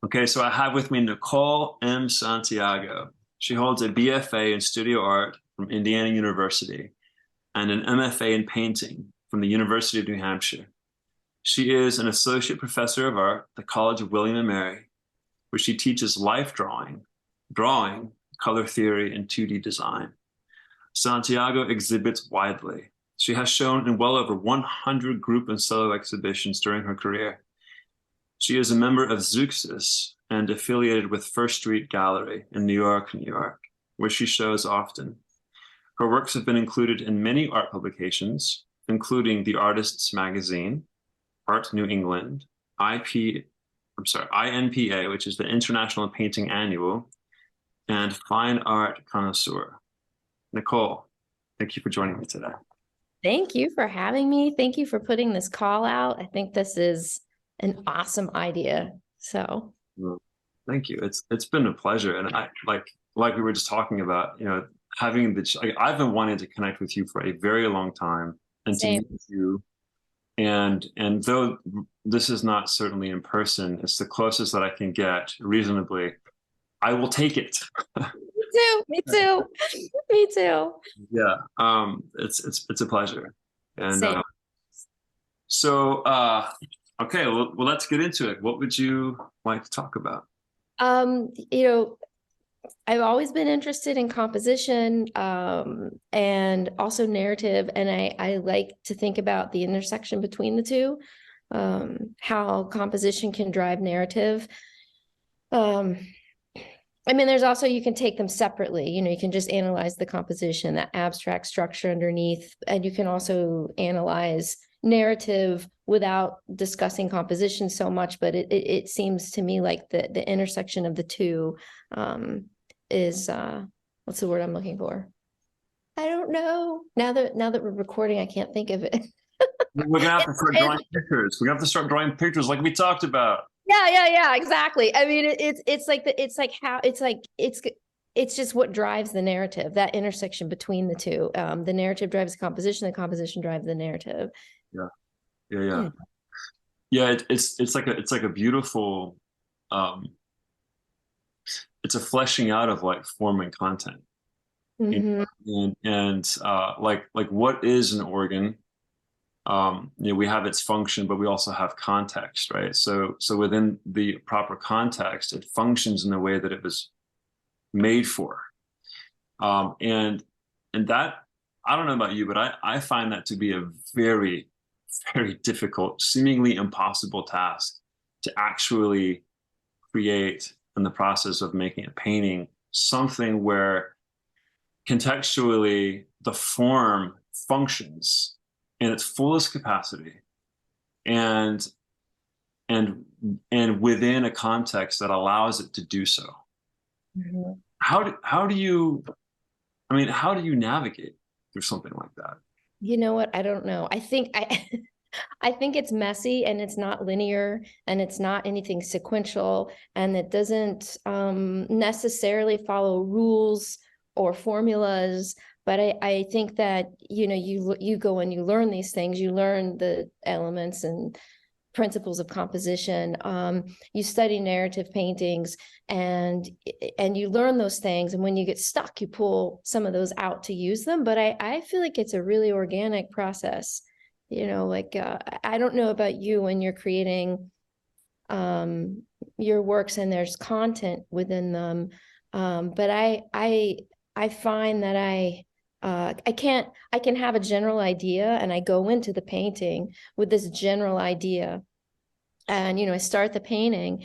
Okay, so I have with me Nicole M. Santiago. She holds a BFA in studio art from Indiana University and an MFA in painting from the University of New Hampshire. She is an associate professor of art at the College of William and Mary, where she teaches life drawing, color theory, and 2D design. Santiago exhibits widely. She has shown in well over 100 group and solo exhibitions during her career. She is a member of Zeuxis and affiliated with First Street Gallery in New York, New York, where she shows often. Her works have been included in many art publications, including The Artist's Magazine, Art New England, INPA, which is the International Painting Annual, and Fine Art Connoisseur. Nicole, thank you for joining me today. Thank you for having me. Thank you for putting this call out. I think this is an awesome idea. So well, thank you. It's been a pleasure. And I like we were just talking about, having I've been wanting to connect with you for a very long time and same. to meet you. And though this is not certainly in person, it's the closest that I can get reasonably. I will take it. Me too. Me too. Yeah. It's a pleasure. And Same. okay, well, let's get into it. What would you like to talk about? I've always been interested in composition and also narrative, and I like to think about the intersection between the two, how composition can drive narrative. There's also, you can take them separately. You can just analyze the composition, that abstract structure underneath, and you can also analyze narrative without discussing composition so much. But it seems to me like the intersection of the two is what's the word I'm looking for? I don't know. Now that we're recording, I can't think of it. We're gonna have to start drawing pictures. We're gonna have to start drawing pictures like we talked about. Yeah, exactly. It's just what drives the narrative, that intersection between the two. The narrative drives the composition drives the narrative. Yeah. It's like a beautiful it's a fleshing out of like form and content. Mm-hmm. Like what is an organ? We have its function, but we also have context, right? So within the proper context, it functions in the way that it was made for. And that, I don't know about you, but I find that to be a very, very difficult, seemingly impossible task to actually create in the process of making a painting, something where contextually the form functions in its fullest capacity and within a context that allows it to do so. Mm-hmm. How do you navigate through something like that? You know what? I don't know. I think it's messy, and it's not linear, and it's not anything sequential, and it doesn't necessarily follow rules or formulas. But I think that, you go and you learn these things, you learn the elements and principles of composition. You study narrative paintings, and you learn those things. And when you get stuck, you pull some of those out to use them. But I feel like it's a really organic process. I don't know about you when you're creating your works and there's content within them. But I find that I can have a general idea, and I go into the painting with this general idea, and I start the painting,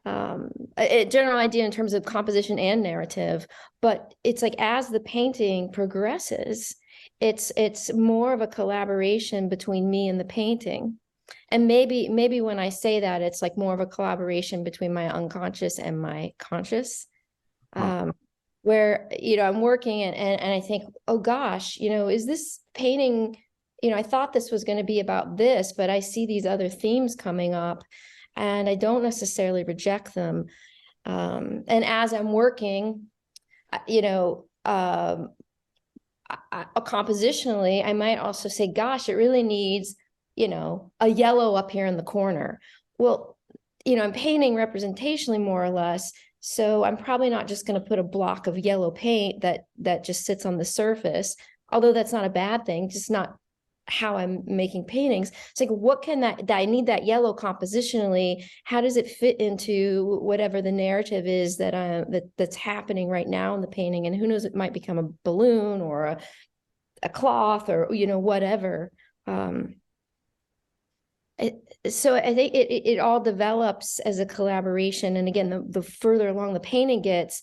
a general idea in terms of composition and narrative. But it's like, as the painting progresses, it's more of a collaboration between me and the painting. And maybe when I say that, it's like more of a collaboration between my unconscious and my conscious. Where, I'm working and I think, oh gosh, is this painting, I thought this was going to be about this, but I see these other themes coming up, and I don't necessarily reject them. And as I'm working, compositionally, I might also say, gosh, it really needs, a yellow up here in the corner. Well, I'm painting representationally more or less. So I'm probably not just going to put a block of yellow paint that just sits on the surface, although that's not a bad thing, just not how I'm making paintings. It's like, what can that I need that yellow compositionally? How does it fit into whatever the narrative is that's happening right now in the painting? And who knows, it might become a balloon or a cloth or, whatever. So I think it all develops as a collaboration. And again, the further along the painting gets,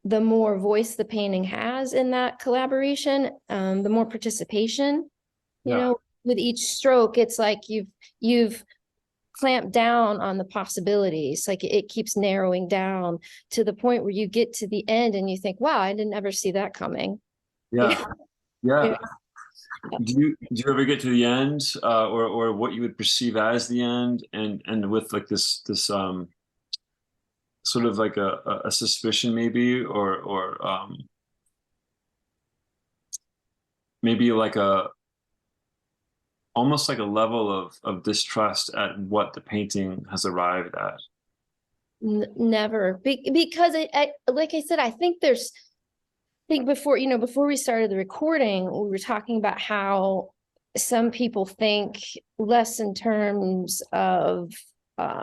the more voice the painting has in that collaboration, the more participation. With each stroke, it's like you've clamped down on the possibilities. Like it keeps narrowing down to the point where you get to the end and you think, wow, I didn't ever see that coming. Yeah. Yeah. Do you ever get to the end, or what you would perceive as the end, and with like this sort of like a suspicion maybe, or maybe like a almost like a level of distrust at what the painting has arrived at? Never. Because like I said, I think before we started the recording, we were talking about how some people think less in terms of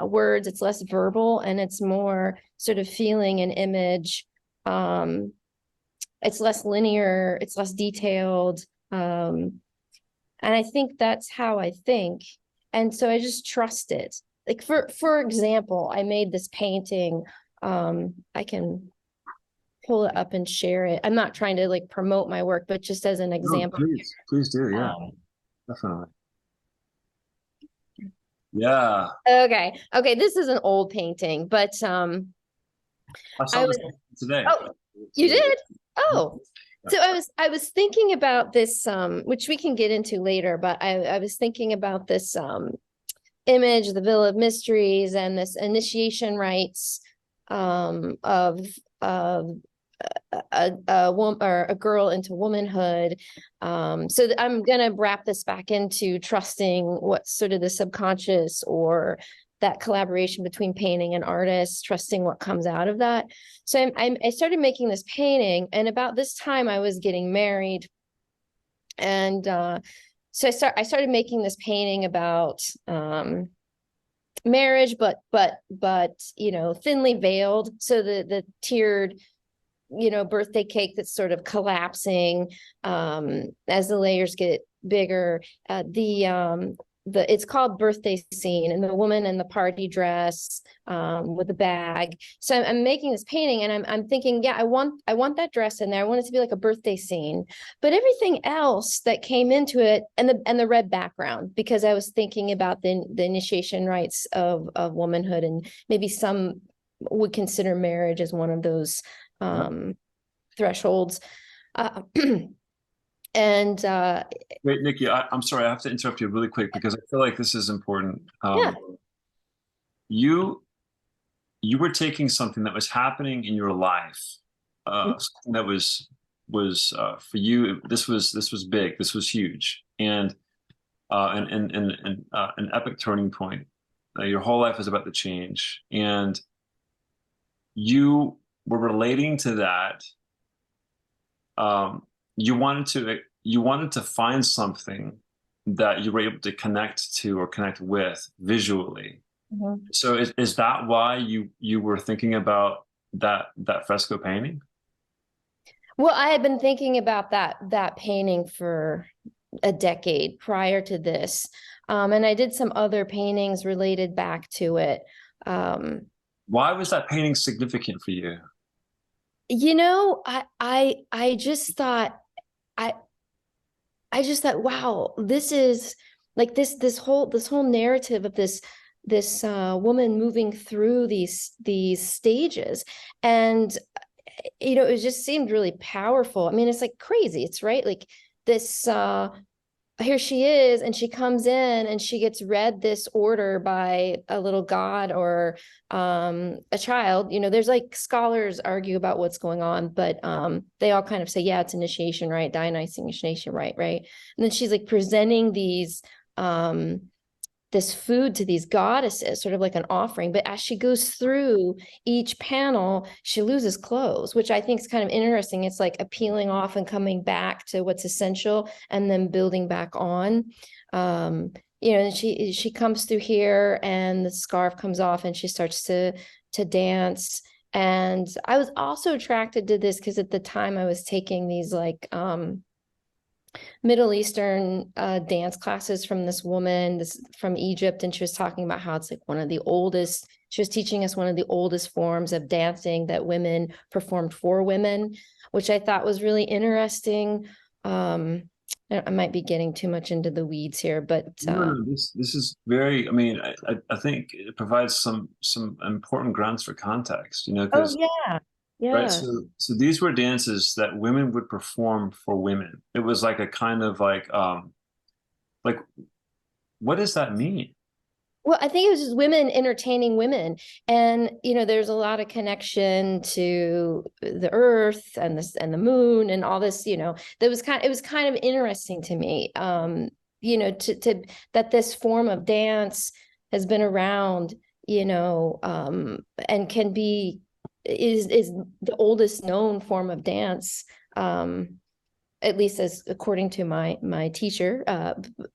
words, it's less verbal and it's more sort of feeling and image. It's less linear, it's less detailed. And I think that's how I think. And so I just trust it. Like for example, I made this painting. I can pull it up and share it. I'm not trying to like promote my work, but just as an example. No, please do. Yeah, definitely. Yeah. Okay. This is an old painting, but I saw this today. Oh, you did? Oh. So I was thinking about this, which we can get into later, but I was thinking about this image, the Villa of Mysteries, and this initiation rites of a woman or a girl into womanhood. So I'm gonna wrap this back into trusting what's sort of the subconscious or that collaboration between painting and artists, trusting what comes out of that. So I started making this painting, and about this time I was getting married, and so I started making this painting about marriage, but thinly veiled. So the tiered birthday cake that's sort of collapsing as the layers get bigger. It's called Birthday Scene, and the woman in the party dress with the bag. So I'm making this painting, and I'm thinking, yeah, I want that dress in there. I want it to be like a birthday scene, but everything else that came into it, and the red background, because I was thinking about the initiation rites of womanhood, and maybe some would consider marriage as one of those thresholds. And Wait, Nikki, I'm sorry, I have to interrupt you really quick because I feel like this is important. Yeah. You were taking something that was happening in your life, something that was for you. This was big. This was huge, and an epic turning point. Your whole life is about to change, and you were relating to that. You wanted to find something that you were able to connect to or connect with visually. Mm-hmm. So is that why you were thinking about that fresco painting? Well, I had been thinking about that painting for a decade prior to this, and I did some other paintings related back to it. Why was that painting significant for you? I just thought I just thought, wow, this is like this whole narrative of this woman moving through these stages, and it just seemed really powerful. I mean, it's like crazy. It's right, like this. Here she is, and she comes in and she gets read this order by a little god or a child. There's like scholars argue about what's going on, but they all kind of say, yeah, it's initiation rite, Dionysian initiation rite, right? And then she's like presenting these this food to these goddesses, sort of like an offering. But as she goes through each panel, she loses clothes, which I think is kind of interesting. It's like a peeling off and coming back to what's essential and then building back on. And she comes through here and the scarf comes off and she starts to dance. And I was also attracted to this because at the time I was taking these like Middle Eastern dance classes from this woman from Egypt, and she was talking about how it's like one of the oldest. She was teaching us one of the oldest forms of dancing that women performed for women, which I thought was really interesting. I might be getting too much into the weeds here, but No, this is very. I mean, I think it provides some important grounds for context. oh Because yeah, right, yeah. so these were dances that women would perform for women. It was like a kind of like what does that mean? Well, I think it was just women entertaining women. And, there's a lot of connection to the earth and this and the moon and all this, it was kind of interesting to me. To that this form of dance has been around, and can be is the oldest known form of dance. At least as according to my teacher.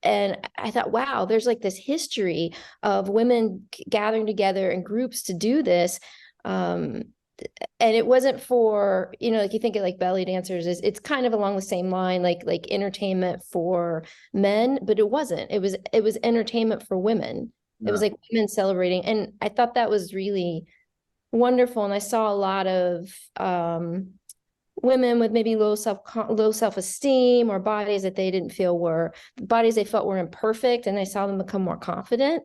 And I thought, wow, there's like this history of women gathering together in groups to do this. And it wasn't for, like you think of like belly dancers, it's kind of along the same line, like entertainment for men, but it wasn't. It was entertainment for women. It was Yeah. like women celebrating. And I thought that was really wonderful. And I saw a lot of women with maybe low self-esteem or bodies that they didn't feel were bodies they felt were imperfect, and I saw them become more confident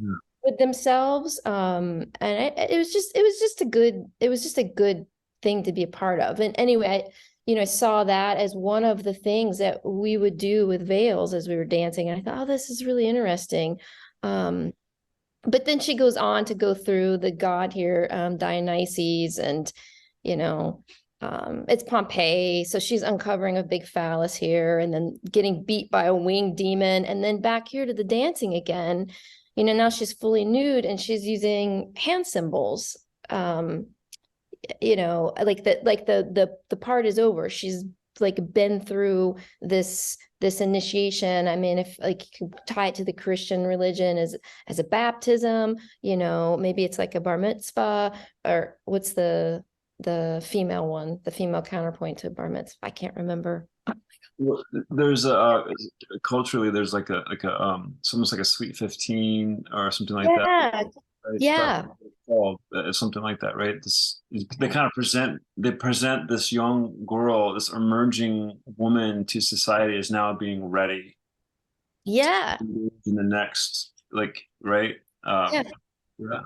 Yeah. with themselves. It was just a good thing to be a part of. And anyway, I saw that as one of the things that we would do with veils as we were dancing, and I thought, oh, this is really interesting. But then she goes on to go through the god here, Dionysus, and you know it's Pompeii. So she's uncovering a big phallus here and then getting beat by a winged demon. And then back here to the dancing again. Now she's fully nude and she's using hand symbols. Like the part is over. She's like been through this initiation. I mean, if like you could tie it to the Christian religion as a baptism, maybe it's like a bar mitzvah, or what's the female one, the female counterpoint to bar mitzvah. I can't remember. Well, there's culturally there's it's almost like a Sweet 15 or something like that. Yeah, Right? yeah, Called something like that, right? They kind of present this young girl, this emerging woman to society as now being ready yeah, in the next, like, right? yeah. Yeah.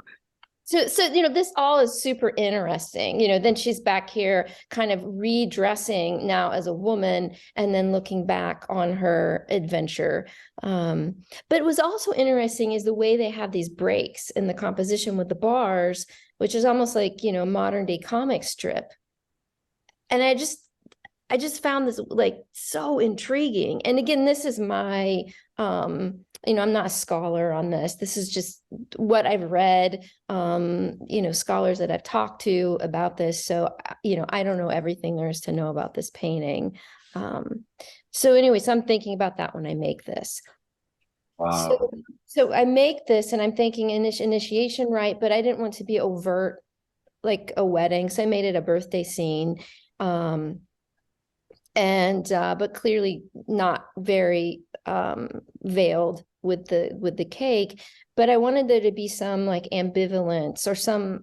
So this all is super interesting. Then she's back here kind of redressing now as a woman and then looking back on her adventure. But it was also interesting is the way they have these breaks in the composition with the bars, which is almost like, modern day comic strip. And I just found this like so intriguing. And again, this is my I'm not a scholar on this. This is just what I've read, scholars that I've talked to about this. So, I don't know everything there is to know about this painting. So anyway, so I'm thinking about that when I make this. Wow. So I make this and I'm thinking initiation, right? But I didn't want to be overt like a wedding. So I made it a birthday scene. And but clearly not very veiled with the cake. But I wanted there to be some like ambivalence or some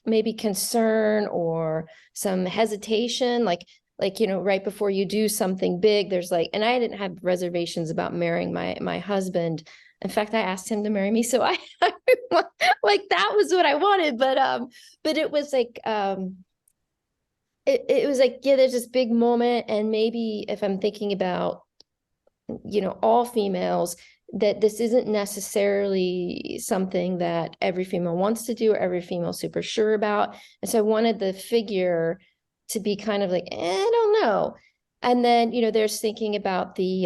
maybe concern or some hesitation, like right before you do something big, there's like, and I didn't have reservations about marrying my husband. In fact, I asked him to marry me, so I like that was what I wanted. But it was like it was like, yeah, there's this big moment. And maybe if I'm thinking about, all females, that this isn't necessarily something that every female wants to do or every female super sure about. And so I wanted the figure to be kind of like, I don't know. And then, there's thinking about the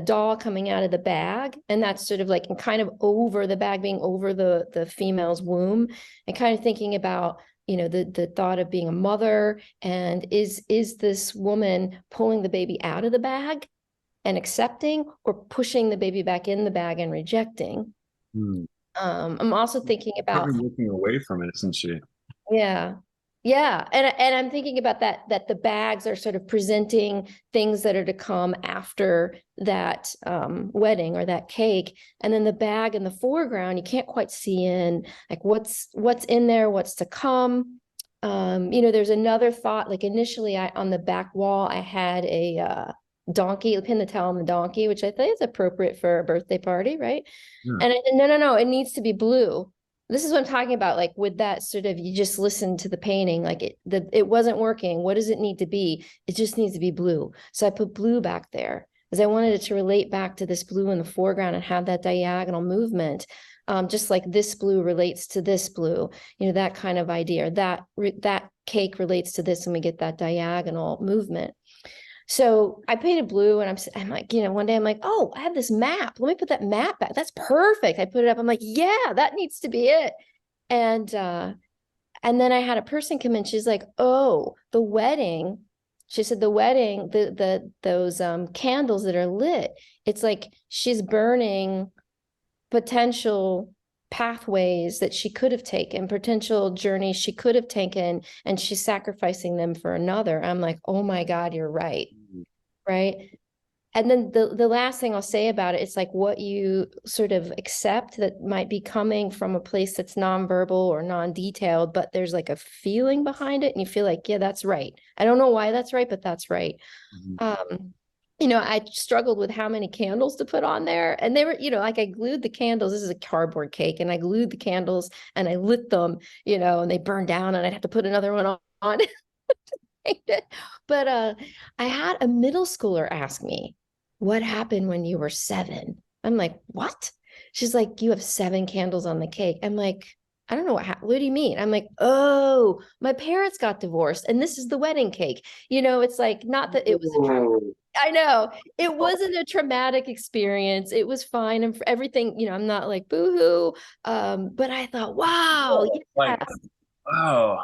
doll coming out of the bag, and that's sort of like kind of over the bag being over the female's womb, and kind of thinking about, the thought of being a mother, and is this woman pulling the baby out of the bag and accepting, or pushing the baby back in the bag and rejecting? Hmm. I'm also thinking about, Probably looking away from it, isn't she? yeah. Yeah. And I'm thinking about that the bags are sort of presenting things that are to come after that wedding or that cake. And then the bag in the foreground, you can't quite see in, like, what's in there, what's to come. There's another thought, like initially on the back wall, I had a donkey, pin the tail on the donkey, which I think is appropriate for a birthday party, right? Yeah. And I said, no, it needs to be blue. This is what I'm talking about. Like, with that sort of, you just listen to the painting, like it wasn't working. What does it need to be? It just needs to be blue. So I put blue back there because I wanted it to relate back to this blue in the foreground and have that diagonal movement. Just like this blue relates to this blue, that kind of idea. That cake relates to this, and we get that diagonal movement. So I painted blue, and I'm like, one day I'm like, oh, I have this map. Let me put that map back. That's perfect. I put it up. I'm like, yeah, that needs to be it. And then I had a person come in. She's like, oh, the wedding. She said the wedding, those candles that are lit, it's like she's burning potential pathways that she could have taken, potential journeys she could have taken, and she's sacrificing them for another. I'm like, oh my God, you're right. Right. And then the last thing I'll say about it, it's like what you sort of accept that might be coming from a place that's nonverbal or non-detailed, but there's like a feeling behind it, and you feel like, yeah, that's right. I don't know why that's right, but that's right. Mm-hmm. I struggled with how many candles to put on there. And they were, like, I glued the candles. This is a cardboard cake. And I glued the candles and I lit them, and they burned down, and I'd have to put another one on. But I had a middle schooler ask me, what happened when you were 7? I'm like, what? She's like, you have 7 candles on the cake. I'm like, I don't know what do you mean? I'm like, oh, my parents got divorced, and this is the wedding cake. It's like, not that it was I know it wasn't a traumatic experience. It was fine, and for everything, I'm not like boohoo. But I thought, wow, yeah. Like, oh,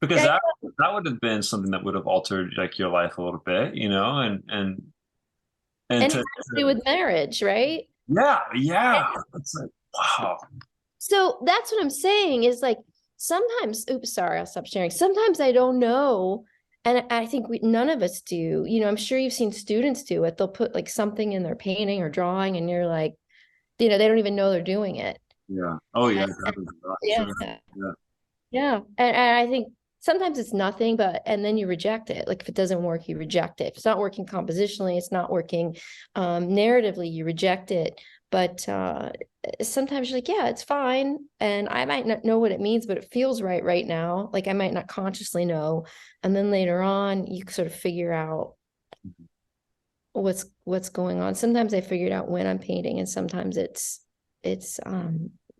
because I, that would have been something that would have altered like your life a little bit, and and it to, has to do with marriage, right? yeah, yeah. It's like, wow. So that's what I'm saying is, like, sometimes, oops, sorry, I'll stop sharing. Sometimes I don't know. And I think none of us do. I'm sure you've seen students do it. They'll put like something in their painting or drawing, and you're like, they don't even know they're doing it. Yeah. Oh yeah. Yeah. Sure. Yeah. Yeah. And I think sometimes it's nothing, and then you reject it. Like, if it doesn't work, you reject it. If it's not working compositionally, it's not working narratively, you reject it. But sometimes you're like, yeah, it's fine. And I might not know what it means, but it feels right now. Like, I might not consciously know. And then later on, you sort of figure out what's going on. Sometimes I figure it out when I'm painting, and sometimes it's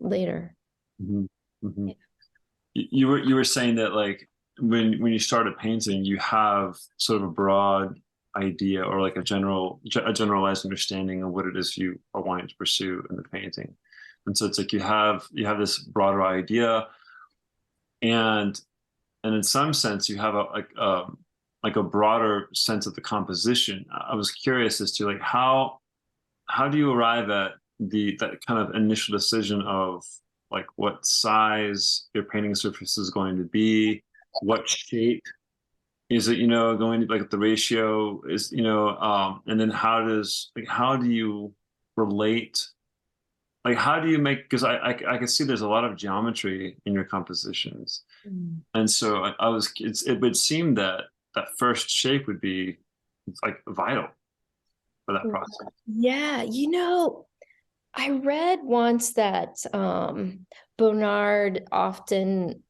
later. Mm-hmm. Mm-hmm. You were saying that like when you started painting, you have sort of a broad idea or like a generalized understanding of what it is you are wanting to pursue in the painting. And so it's like you have this broader idea, and in some sense you have like a broader sense of the composition. I was curious as to like how do you arrive at that kind of initial decision of like what size your painting surface is going to be, what shape is it, going to like the ratio is, and then how do you relate, like how do you make, because I can see there's a lot of geometry in your compositions. And so it would seem that that first shape would be like vital for that process. Yeah, I read once that Bonnard often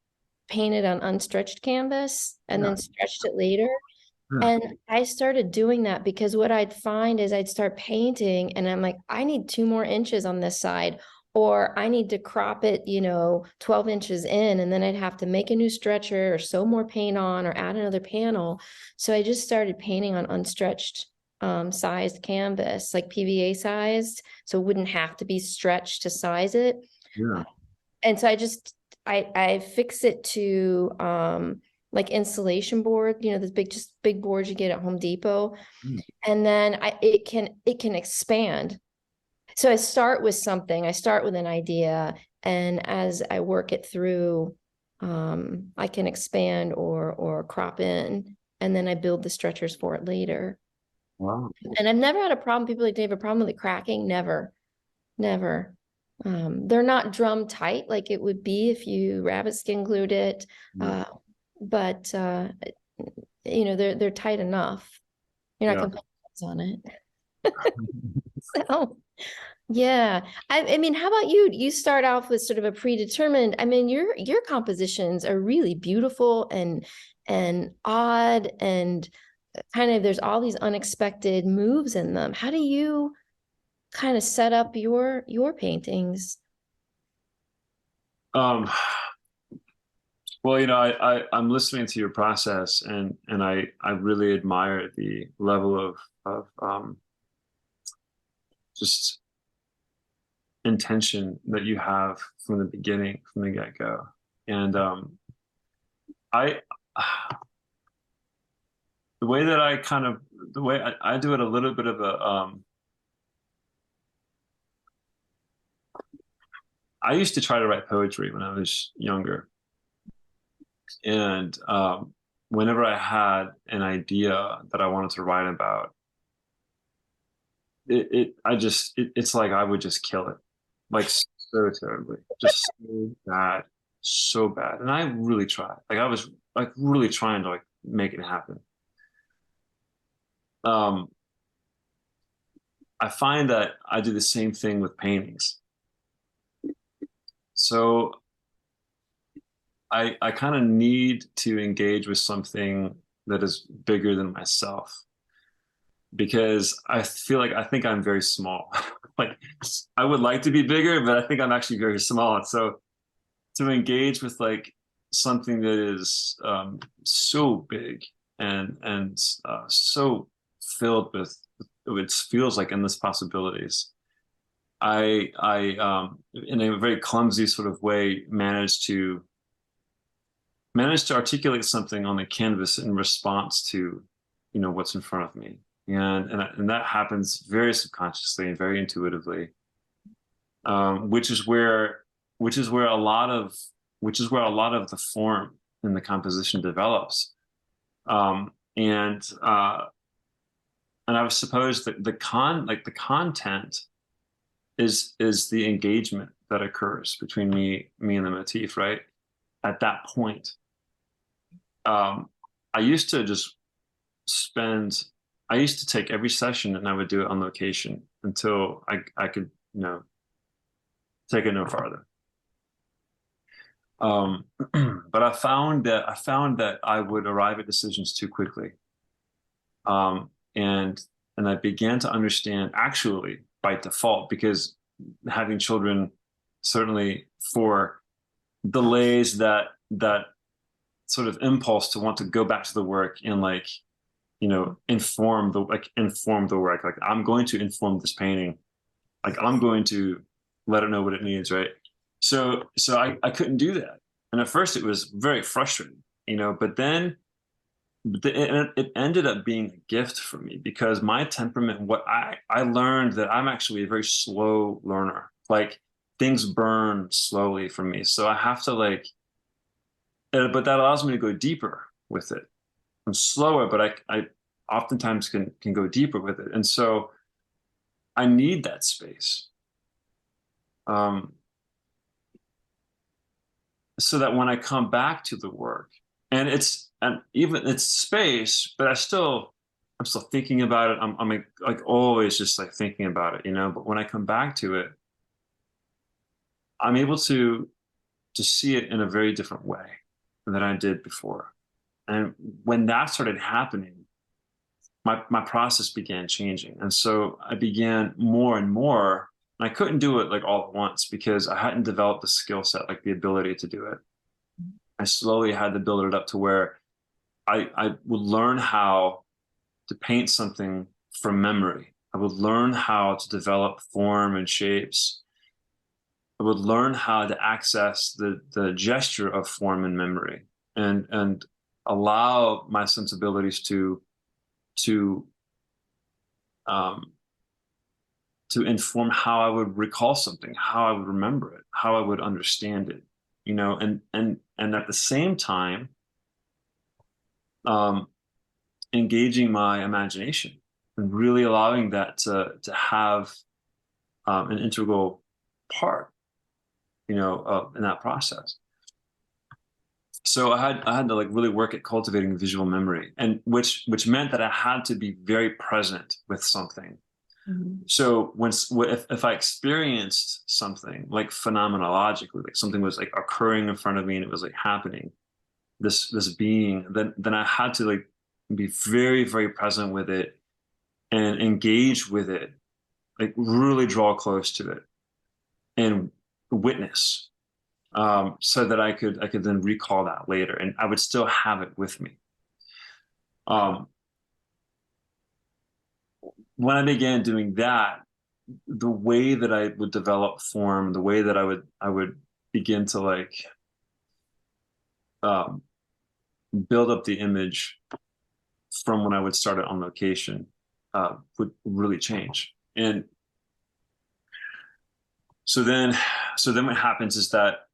painted on unstretched canvas and Yeah. then stretched it later. Yeah. And I started doing that because what I'd find is I'd start painting and I'm like, I need 2 more inches on this side. or I need to crop it, 12 inches in, and then I'd have to make a new stretcher or sew more paint on or add another panel. So I just started painting on unstretched sized canvas, like PVA sized, so it wouldn't have to be stretched to size it. Yeah. And so I fix it to like insulation board, this big boards you get at Home Depot. Mm. And then it can expand. So I start with something, I start with an idea, and as I work it through, I can expand or crop in, and then I build the stretchers for it later. Wow. And I've never had a problem. People like, do you have a problem with it cracking? Never, never. They're not drum tight like it would be if you rabbit skin glued it. Yeah. Uh, but they're tight enough. You're not Yeah. gonna put nuts on it. So yeah. I mean, how about you? You start off with sort of a predetermined, I mean, your compositions are really beautiful and odd, and kind of there's all these unexpected moves in them. How do you kind of set up your paintings? Um, well, I'm listening to your process, and I really admire the level of just intention that you have from the beginning, from the get-go. And I the way that I kind of the way I do it a little bit of a I used to try to write poetry when I was younger. And whenever I had an idea that I wanted to write about, it's like I would just kill it, like so terribly, just so bad, so bad. And I really tried. Like I was like really trying to like make it happen. Um, I find that I do the same thing with paintings. So I kind of need to engage with something that is bigger than myself because I think I'm very small. Like I would like to be bigger, but I think I'm actually very small. And so to engage with like something that is so big and so filled with it feels like endless possibilities. I in a very clumsy sort of way managed to articulate something on the canvas in response to, what's in front of me. And that happens very subconsciously and very intuitively, which is where a lot of the form in the composition develops. Um, and I would suppose that the content is the engagement that occurs between me and the motif, right? At that point, I used to just spend I used to take every session and I would do it on location until I could, take it no farther. Um, but I found that I would arrive at decisions too quickly. Um, and I began to understand actually by default, because having children certainly for delays that sort of impulse to want to go back to the work and like inform the work. Like I'm going to inform this painting. Like I'm going to let it know what it needs, right? So I couldn't do that. And at first it was very frustrating, but then it ended up being a gift for me because my temperament, what I learned that I'm actually a very slow learner. Like things burn slowly for me. So I have to like, but that allows me to go deeper with it. I'm slower, but I oftentimes can go deeper with it. And so I need that space. Um, so that when I come back to the work, and even it's space, but I'm still thinking about it. I'm like always just like thinking about it, but when I come back to it, I'm able to see it in a very different way than I did before. And when that started happening, my process began changing. And so I began more and more And I couldn't do it like all at once because I hadn't developed the skill set, like the ability to do it. I slowly had to build it up to where I would learn how to paint something from memory. I would learn how to develop form and shapes. I would learn how to access the gesture of form and memory, and allow my sensibilities to um, to inform how I would recall something, how I would remember it, how I would understand it, you know, and at the same time, um, engaging my imagination and really allowing that to have an integral part, you know, in that process. So I had to like really work at cultivating visual memory, and which meant that I had to be very present with something. Mhm. So if I experienced something like phenomenologically, like something was like occurring in front of me and it was like happening, this being, then I had to like be very, very present with it and engage with it, like really draw close to it and witness, so that I could then recall that later and I would still have it with me. Um, when I began doing that, the way that I would develop form, the way that I would begin to like um, build up the image from when I would start it on location, would really change. And so then, so then what happens is that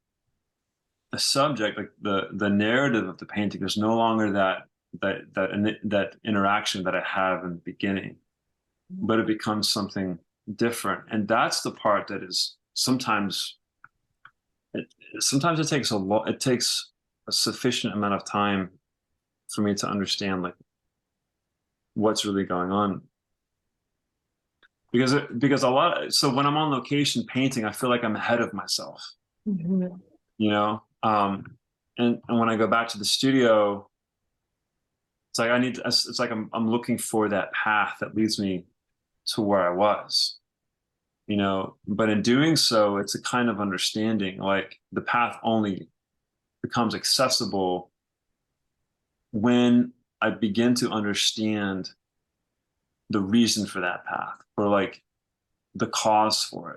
the subject, like the narrative of the painting, is no longer that interaction that I have in the beginning, but it becomes something different. And that's the part that is it, sometimes it takes a lot. It takes a sufficient amount of time for me to understand like what's really going on. Because a lot. So when I'm on location painting, I feel like I'm ahead of myself. Mhm. You know, and when I go back to the studio, it's like It's like I'm looking for that path that leads me to where I was. You know, but in doing so, it's a kind of understanding. Like the path only becomes accessible when I begin to understand the reason for that path or like the cause for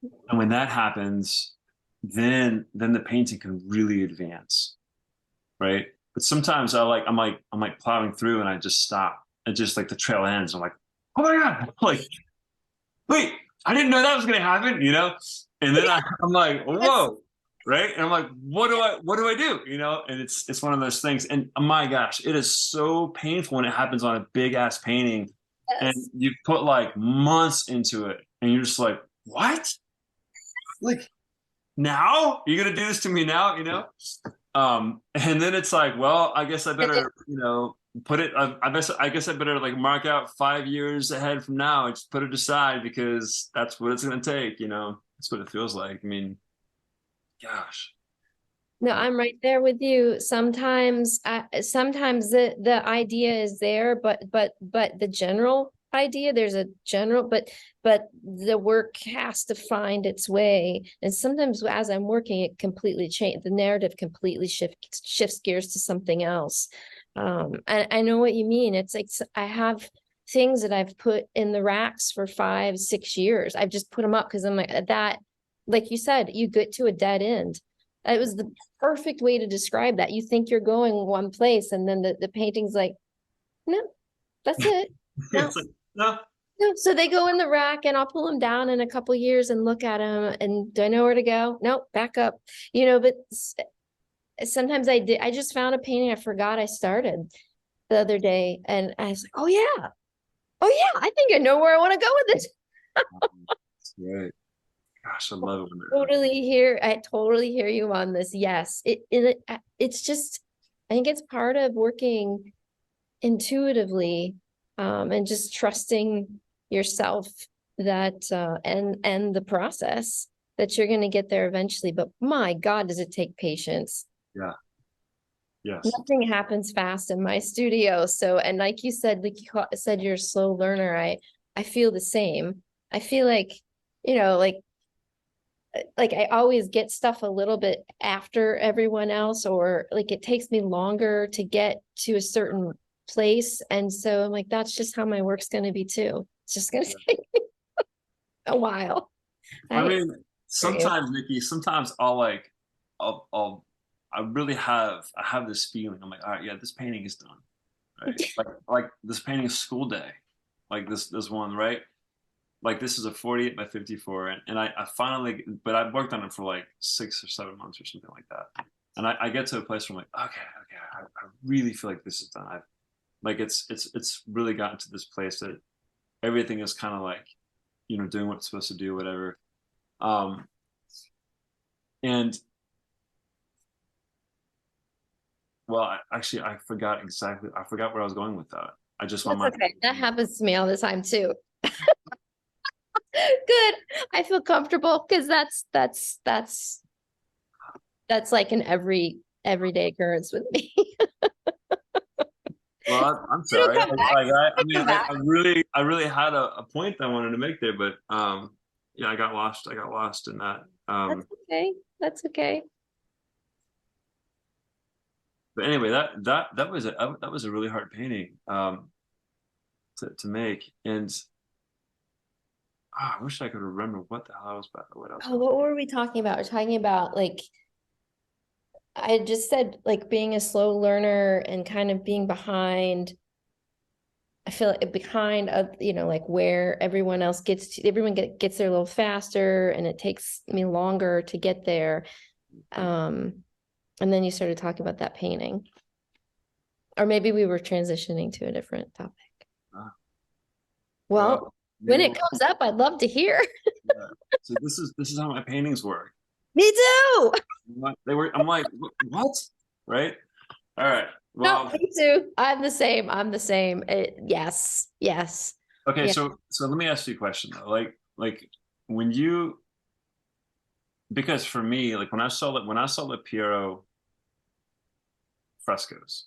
it. And when that happens, then the painting can really advance, right? But sometimes I'm like plowing through and I just stop. And just like the trail ends. I'm like, oh my God, like, wait, I didn't know that was gonna happen, you know? And then I'm like, That's whoa, right? And I'm like, what do I do? You know, and it's one of those things. And oh my gosh, it is so painful when it happens on a big ass painting and yes. you put like months into it and you're just like, what? Like now? You're gonna do this to me now, you know? And then it's like, well, I guess I And better, you know, put it. I guess I better like mark out 5 years ahead from now and just put it aside because that's what it's gonna take. You know, that's what it feels like. I mean, gosh. no, I'm right there with you. Sometimes the idea is there, but the general idea, there's a general, but the work has to find its way. And sometimes as I'm working, it completely change the narrative completely shifts gears to something else. I know what you mean. It's like I have things that I've put in the racks for 5, 6 years. I've just put them up because I'm like that, like you said, you get to a dead end. It was the perfect way to describe that. You think you're going one place, and then the painting's like, no, that's it. No, It's like no, no. So they go in the rack, and I'll pull them down in a couple years and look at them. And do I know where to go? Nope, back up. But sometimes I did. I just found a painting I forgot I started the other day, and I was like, oh yeah, I think I know where I want to go with this. it's great. Gosh, I love it when that happens. I totally hear you on this. Yes. It's just, I think it's part of working intuitively, and just trusting yourself that, and the process that you're going to get there eventually. But my God, does it take patience? Yeah. Yes. Nothing happens fast in my studio. So, and like you said, you're a slow learner. I feel the same. I feel like you know, like I always get stuff a little bit after everyone else, or like it takes me longer to get to a certain place. And so I'm like, that's just how my work's going to be too. It's just going to take a while. I I mean, hear you. sometimes, Nikki, sometimes I'll I have this feeling. I'm like, all right, yeah, this painting is done, right? Like this painting is school day, like this one, right? Like this is a 48 by 54, and I finally, but I've worked on it for like 6 or 7 months or something like that, and I get to a place where I'm like, okay, I really feel like this is done. I've like it's really gotten to this place that everything is kind of like, doing what it's supposed to do, whatever. Um, and well, actually, I forgot where I was going with that. I just want That's my okay. That happens to me all the time too. Good. I feel comfortable because that's like an everyday occurrence with me. well, I'm It'll sorry. come back. I It'll mean, come back. I really had a point I wanted to make there, but yeah, I got lost. I got lost in that. That's okay. That's okay. But anyway, that was a really hard painting to make, and I wish I could remember what the hell I was about, what else. Oh, what were we talking about? We're talking about like I just said like being a slow learner and kind of being behind. I feel like behind like where everyone else gets to, everyone gets there a little faster and it takes me longer to get there. Um, and then you started talking about that painting. Or maybe we were transitioning to a different topic. Uh, Well, well, when maybe it comes up, I'd love to hear. yeah. So this is how my paintings work. Me too. They were. I'm like, what? Right? All right. No, Well, me too. I'm the same. I'm the same. Yes. Yes. okay. Yeah. So let me ask you a question though. Like when you, because for me, like when I saw the Piero frescoes,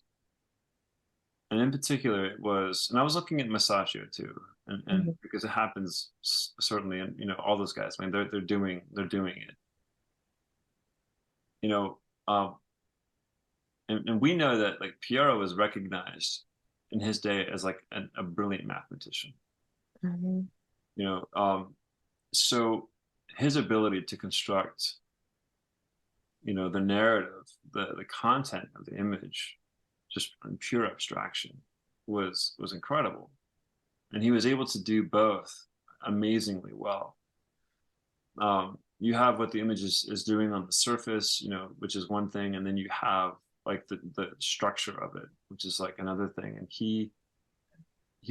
and in particular it was, and I was looking at Masaccio too, and Mhm. because it happens certainly, and all those guys. I mean, they're doing it. You know, um, and we know that like Piero was recognized in his day as like a brilliant mathematician. Mhm. You know, so his ability to construct, the narrative, the content of the image, just in pure abstraction, was incredible, and he was able to do both amazingly well. You have what the image is doing on the surface, which is one thing, and then you have like the structure of it, which is like another thing. And he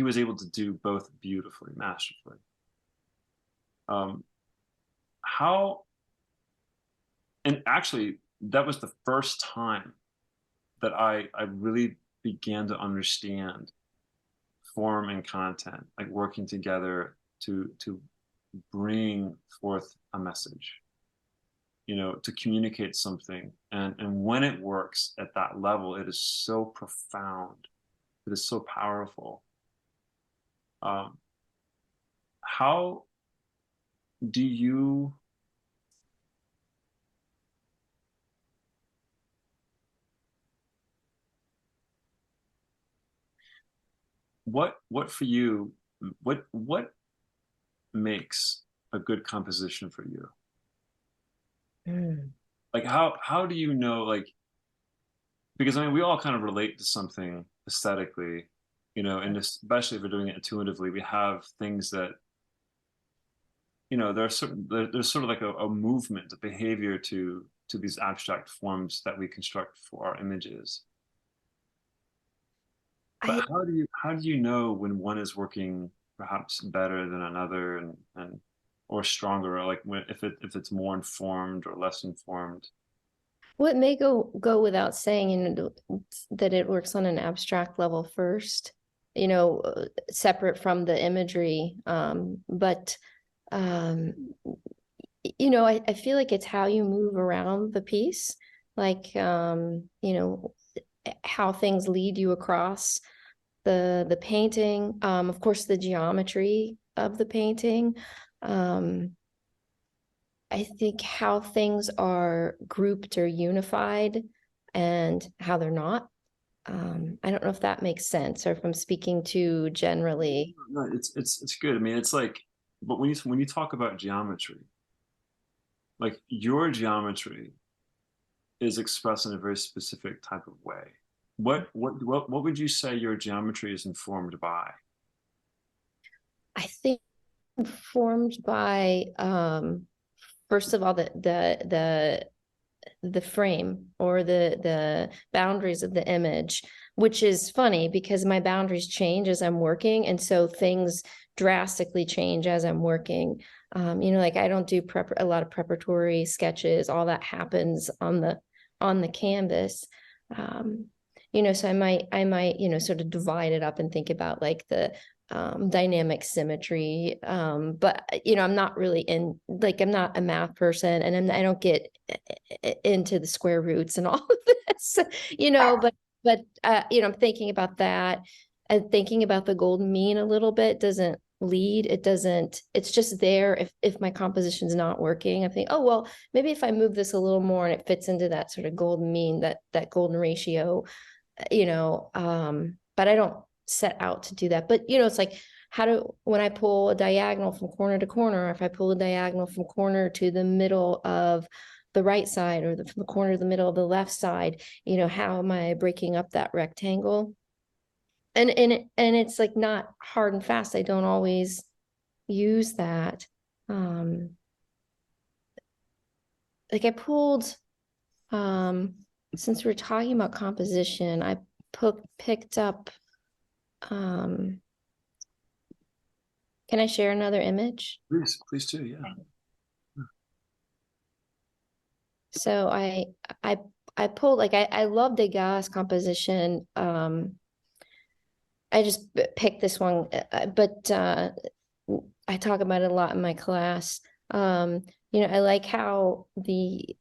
was able to do both beautifully, masterfully. Um, how and actually that was the first time that I really began to understand form and content, like working together to bring forth a message, to communicate something. And when it works at that level, it is so profound. It is so powerful. Um, how do you what for you what makes a good composition for you? Mm. Like how do you know, like, because I mean we all kind of relate to something aesthetically, and especially if we're doing it intuitively, we have things that, there's sort of like a movement, a behavior to these abstract forms that we construct for our images. But I how do you know when one is working perhaps better than another, and or stronger, or like when, if it's more informed or less informed? What may go without saying, that it works on an abstract level first, separate from the imagery. But um, I feel like it's how you move around the piece, like how things lead you across the painting. Of course, the geometry of the painting. Um, I think how things are grouped or unified and how they're not. I don't know if that makes sense or if I'm speaking too generally. No, it's good. I mean, it's like, but when you talk about geometry, like your geometry is expressed in a very specific type of way. What would you say your geometry is informed by? I think formed by first of all the frame or the boundaries of the image, which is funny because my boundaries change as I'm working, and so things drastically change as I'm working. Like I don't do a lot of preparatory sketches. All that happens on the canvas. So I might sort of divide it up and think about like the dynamic symmetry. But I'm not really I'm not a math person, and I don't get into the square roots and all of this, but I'm thinking about that and thinking about the golden mean a little bit doesn't lead. It's just there if my composition's not working. I think, oh, well, maybe if I move this a little more and it fits into that sort of golden mean, that golden ratio, but I don't set out to do that. But it's like when I pull a diagonal from corner to corner, if I pull a diagonal from corner to the middle of the right side or from the corner to the middle of the left side, how am I breaking up that rectangle? And it's like not hard and fast. I don't always use that. Like I pulled, since we're talking about composition, I picked up, can I share another image? Please do, yeah. So I pulled, like I love Degas composition. I just picked this one, but I talk about it a lot in my class. I like how the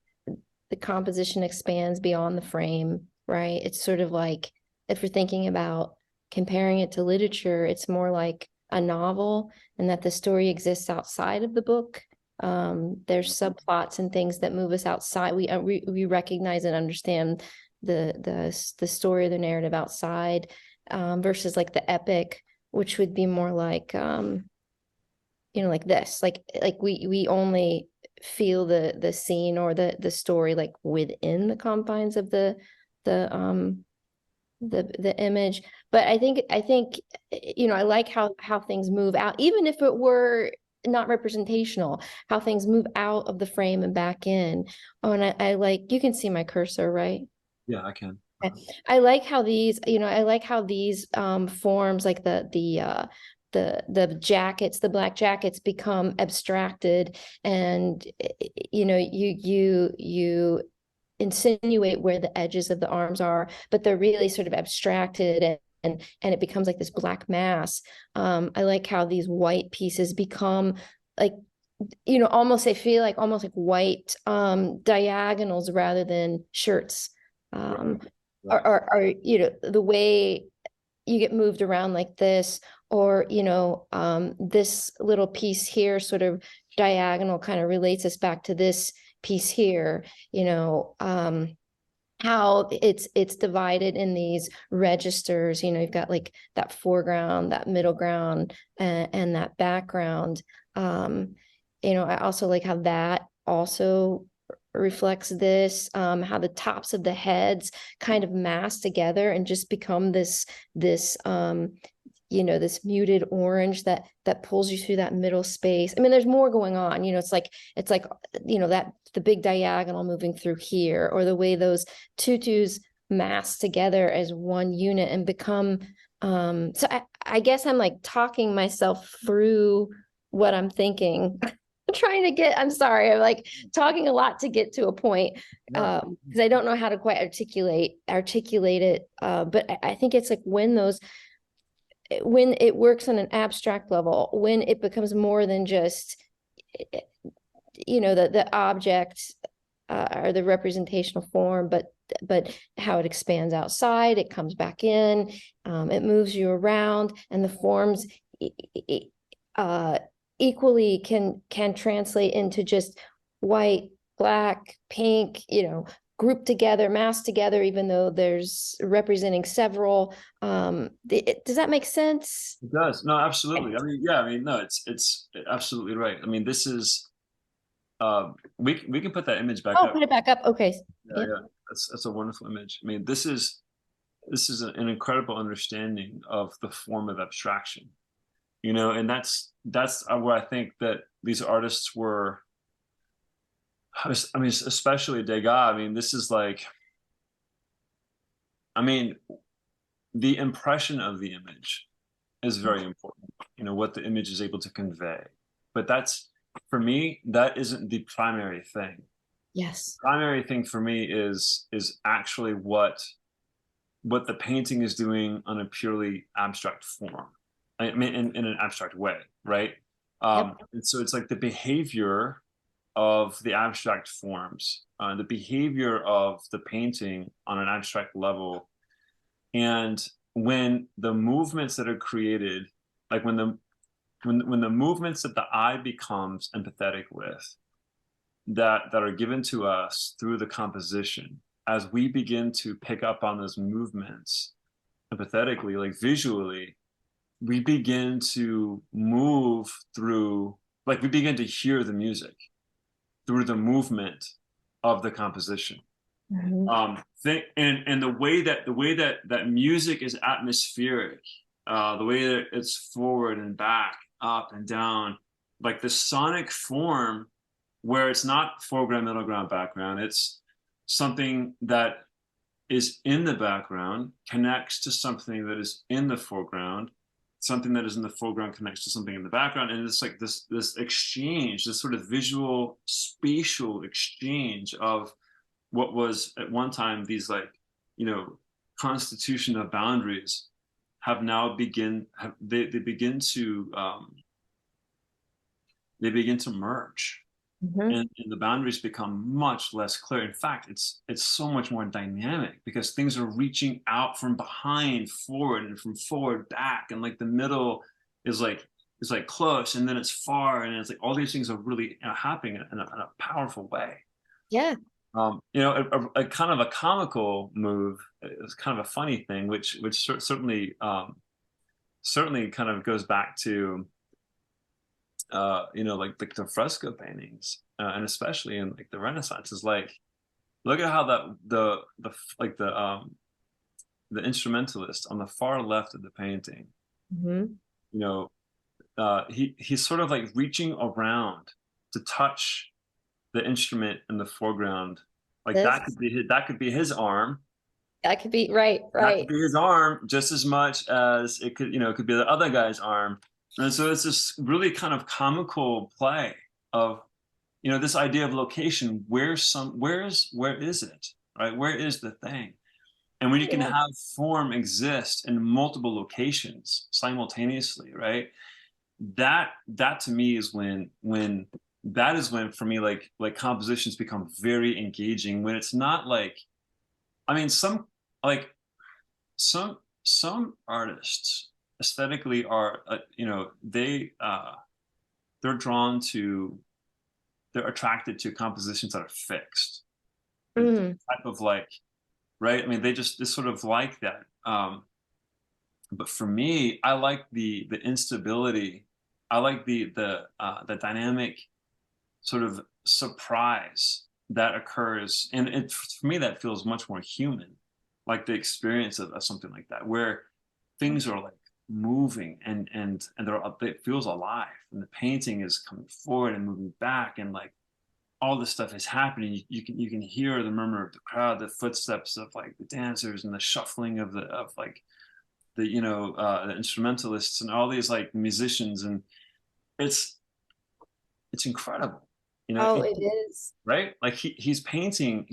composition expands beyond the frame, right? It's sort of like, if we're thinking about comparing it to literature, it's more like a novel, and that the story exists outside of the book. There's subplots and things that move us outside. We recognize and understand the story, the narrative outside, versus like the epic, which would be more like like this, like we only feel the scene or the story like within the confines of the image. But I think I like how things move out, even if it were not representational, how things move out of the frame and back in. Oh, and I like, you can see my cursor, right? Yeah, I can. I like how these forms, like the jackets, the black jackets, become abstracted, and you insinuate where the edges of the arms are, but they're really sort of abstracted, and it becomes like this black mass. I like how these white pieces become like, almost, I feel like almost like white diagonals rather than shirts. Right. Or the way you get moved around like this, or this little piece here sort of diagonal kind of relates us back to this piece here, how it's divided in these registers. You've got like that foreground, that middle ground, and that background. I also like how that also reflects this, how the tops of the heads kind of mass together and just become this this muted orange that pulls you through that middle space. I mean, there's more going on. It's like that the big diagonal moving through here, or the way those tutus mass together as one unit and become. So I guess I'm like talking myself through what I'm thinking. I'm sorry, I'm like talking a lot to get to a point, because I don't know how to quite articulate it. But I think it's like when it works on an abstract level, when it becomes more than just the object, or the representational form, but how it expands outside, it comes back in, it moves you around, and the forms equally can translate into just white, black, pink, grouped together, massed together, even though there's representing several. Does that make sense? It does. No, absolutely. I mean, yeah, I mean, no, it's absolutely right. I mean, this is we can put that image back Oh, up. put it back up. Okay. Yeah, Yeah. yeah. That's a wonderful image. I mean, this is an incredible understanding of the form of abstraction, and that's where I think that these artists were. I mean, especially Degas. I mean, this is like, I mean, the impression of the image is very important. What the image is able to convey. But that's, for me, that isn't the primary thing. Yes. Primary thing for me is actually what the painting is doing on a purely abstract form. I mean, in an abstract way, right? Yep. And so it's like the behavior of the abstract forms, the behavior of the painting on an abstract level. And when the movements that are created, like when the movements that the eye becomes empathetic with, that are given to us through the composition, as we begin to pick up on those movements empathetically, like visually, we begin to move through, like we begin to hear the music through the movement of the composition. Mhm. And the way that music is atmospheric, the way that it's forward and back, up and down, like the sonic form, where it's not foreground, middle ground, background. It's something that is in the background connects to something that is in the foreground. Something that is in the foreground connects to something in the background, and it's like this exchange, this sort of visual spatial exchange of what was at one time these, like, you know constitution of boundaries have now they begin to merge, Mhm. and the boundaries become much less clear. In fact, it's so much more dynamic because things are reaching out from behind forward and from forward back, and like the middle is like close, and then it's far, and it's like all these things are really happening in a powerful way. Yeah. A kind of a comical move is kind of a funny thing, which certainly kind of goes back to like the fresco paintings, and especially in like the Renaissance, is like, look at how that the instrumentalist on the far left of the painting, Mhm. you know, he's sort of like reaching around to touch the instrument in the foreground. Like This that could be his arm. that could be right, That could right. be his arm just as much as it could be the other guy's arm. And so it's this really kind of comical play of, this idea of location. Where is it? Right? Where is the thing? And when you can Yeah. have form exist in multiple locations simultaneously, right? That to me is when that is when, for me, like compositions become very engaging, when it's not like, I mean, like some artists aesthetically are, they're drawn to, they're attracted to compositions that are fixed, and Mm. type of, like, right, I mean, they sort of like that. But for me, I like the instability. I like the dynamic sort of surprise that occurs, and for me that feels much more human, like the experience of something like that, where things are like moving, and it feels alive, and the painting is coming forward and moving back, and like all this stuff is happening. You can hear the murmur of the crowd, the footsteps of like the dancers, and the shuffling of like the instrumentalists, and all these like musicians, and it's it's incredible, Oh, it is. right? Like he's painting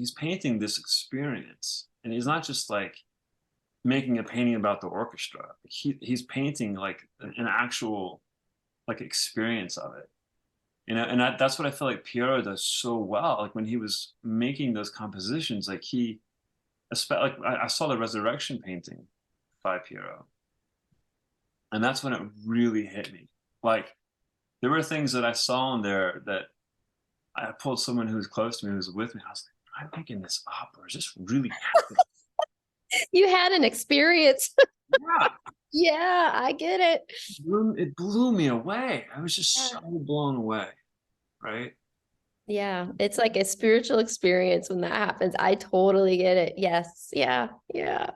this experience, and he's not just like making a painting about the orchestra. He's painting like an actual, like, experience of it. And that's what I feel like Piero does so well. Like when he was making those compositions, like like I saw the Resurrection painting by Piero, and that's when it really hit me. Like there were things that I saw in there that I pulled someone who was close to me, who was with me. I was like, am I making this up, or is this really happening? You had an experience. Yeah, Yeah, I get it. it blew me away. I was just Yeah. so blown away, right? Yeah, it's like a spiritual experience when that happens. I totally get it. Yes. Yeah. Yeah.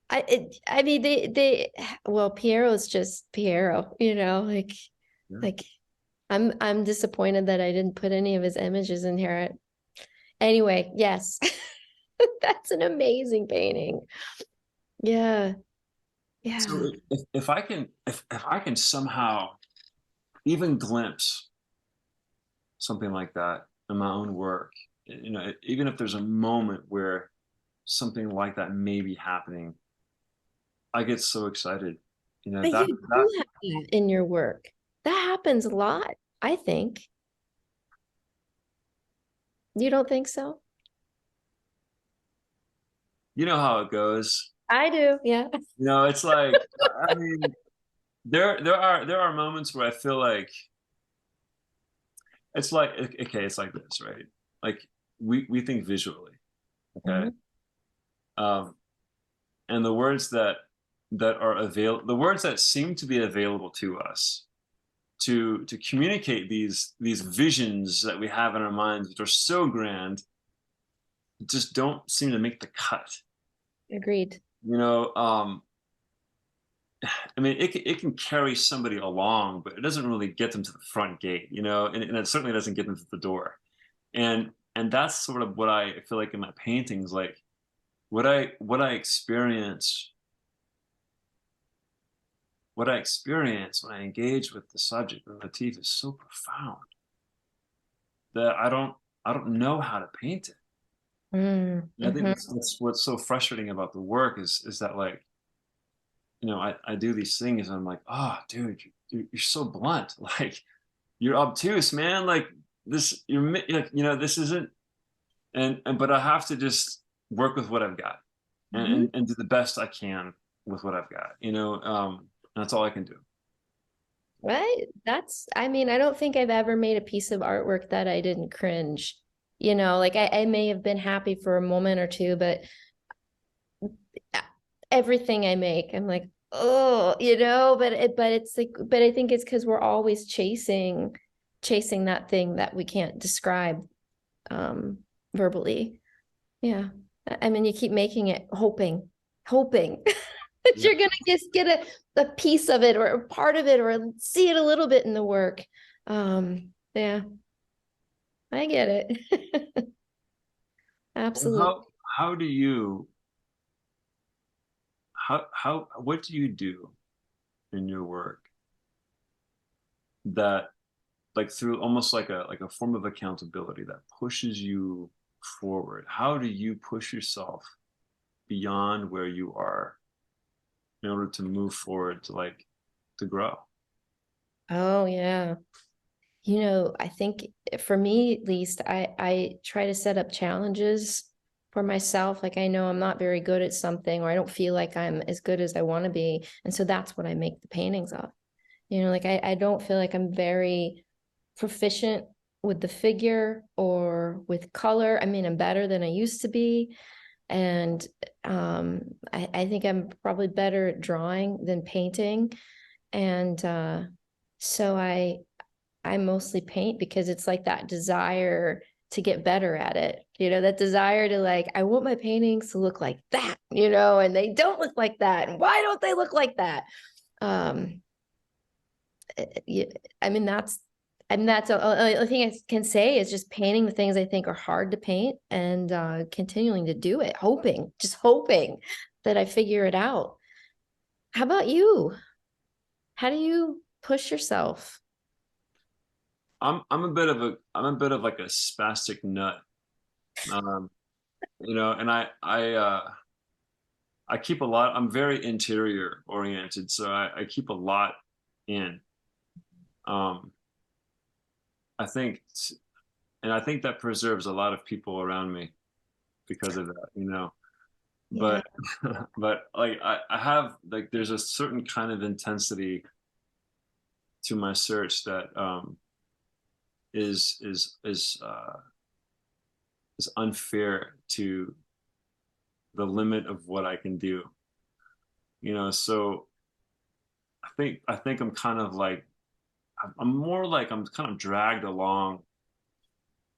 I mean well, Piero's just Piero, Yeah. like I'm disappointed that I didn't put any of his images in here. Anyway, yes. That's an amazing painting. Yeah. So Yeah. if I can somehow even glimpse something like that in my own work, even if there's a moment where something like that may be happening, I get so excited. But That you that do have that in your work. That happens a lot, I think. You don't think so? you know how it goes. I do. Yeah. It's like, I mean, there are moments where I feel like it's like, okay, it's like this, right? Like we think visually, okay? Mhm. Um, and the words that seem to be available to us to communicate these visions that we have in our minds, which are so grand, just don't seem to make the cut. Agreed. You know, I mean, it can carry somebody along, but it doesn't really get them to the front gate, and it certainly doesn't get them to the door. And that's sort of what I feel like in my paintings, like what I experience, when I engage with the subject, the motif is so profound that I don't know how to paint it. And I think Mm-hmm. that's what's so frustrating about the work is that, like, I do these things and I'm like, oh, dude, you're so blunt. Like, you're obtuse, man. Like, this, like, this isn't, but I have to just work with what I've got, and, Mm-hmm. and do the best I can with what I've got. That's all I can do. Right? I mean, I don't think I've ever made a piece of artwork that I didn't cringe. Like I may have been happy for a moment or two, but everything I make, I'm like, oh, but it's like, but I think it's because we're always chasing that thing that we can't describe um verbally. Yeah. I mean, you keep making it hoping that Yeah. you're gonna just get a piece of it or a part of it or see it a little bit in the work. Yeah, I get it. Well, Absolutely. how do you how what do you do in your work that, like, through almost like a form of accountability that pushes you forward? How do you push yourself beyond where you are in order to move forward, to grow? Oh yeah. I think for me at least, I try to set up challenges for myself. Like I know I'm not very good at something, or I don't feel like I'm as good as I want to be. And so that's what I make the paintings of. Like I don't feel like I'm very proficient with the figure or with color. I mean, I'm better than I used to be. And I think I'm probably better at drawing than painting. And so I mostly paint because it's like that desire to get better at it. That desire to, like, I want my paintings to look like that, and they don't look like that. And why don't they look like that? Um, I mean, that's the thing I can say is just painting the things I think are hard to paint and continuing to do it, just hoping that I figure it out. How about you? How do you push yourself? I'm a bit of like a spastic nut. Um, and I keep a lot. I'm very interior oriented, so I keep a lot in. Um, I think, and I think that preserves a lot of people around me because of that. Yeah. But, but like I have, like, there's a certain kind of intensity to my search that is unfair to the limit of what I can do. So I think I'm kind of like I'm more like I'm kind of dragged along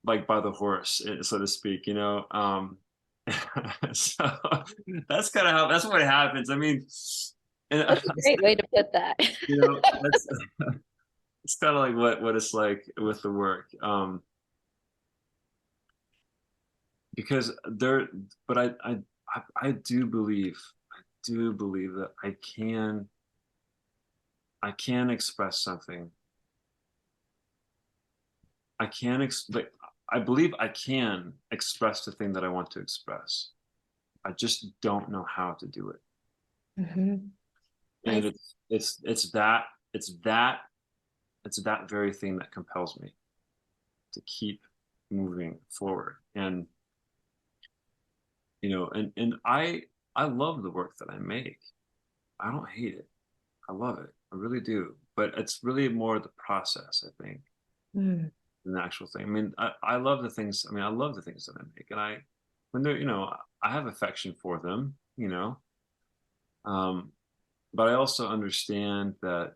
like by the horse, so to speak. So that's what happens. I mean, and That's a great way to put that. that's it's kind of like what it's like with the work. Because there, but I do believe that I can express something. Like, I believe I can express the thing that I want to express. I just don't know how to do it. Mhm. I And it's that it's that very thing that compels me to keep moving forward. And I love the work that I make. I don't hate it. I love it. I really do. But it's really more the process, I think, Mm. than the actual thing. I mean, I love the things. I mean, I love the things that I make, and when they're, I have affection for them. Um, but I also understand that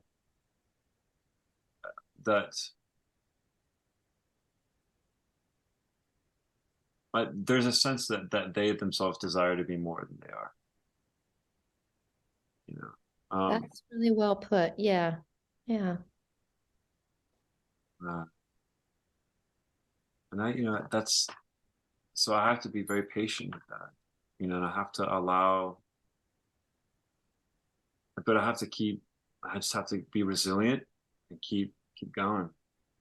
there's a sense that they themselves desire to be more than they are. You know, That's really well put. Yeah. Yeah. uh, and that's so I have to be very patient with that. And I have to allow, but I just have to be resilient and keep going.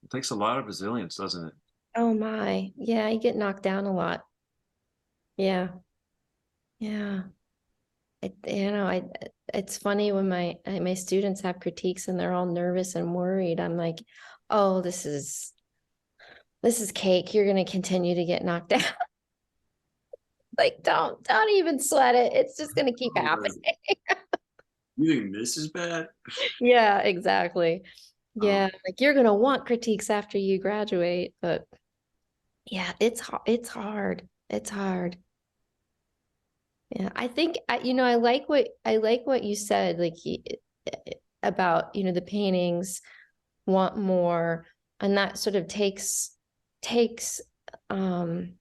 It takes a lot of resilience, doesn't it? Oh my. Yeah, you get knocked down a lot. Yeah. Yeah. It's funny when my students have critiques and they're all nervous and worried. I'm like, oh, this is cake. You're gonna continue to get knocked down. Like, don't even sweat it. It's just gonna keep Oh, happening. you think this is bad? Yeah, exactly. Um, Yeah, like you're gonna want critiques after you graduate, but yeah, it's hard. It's hard. Yeah, I think I like what you said, like about the paintings want more, and that sort of takes um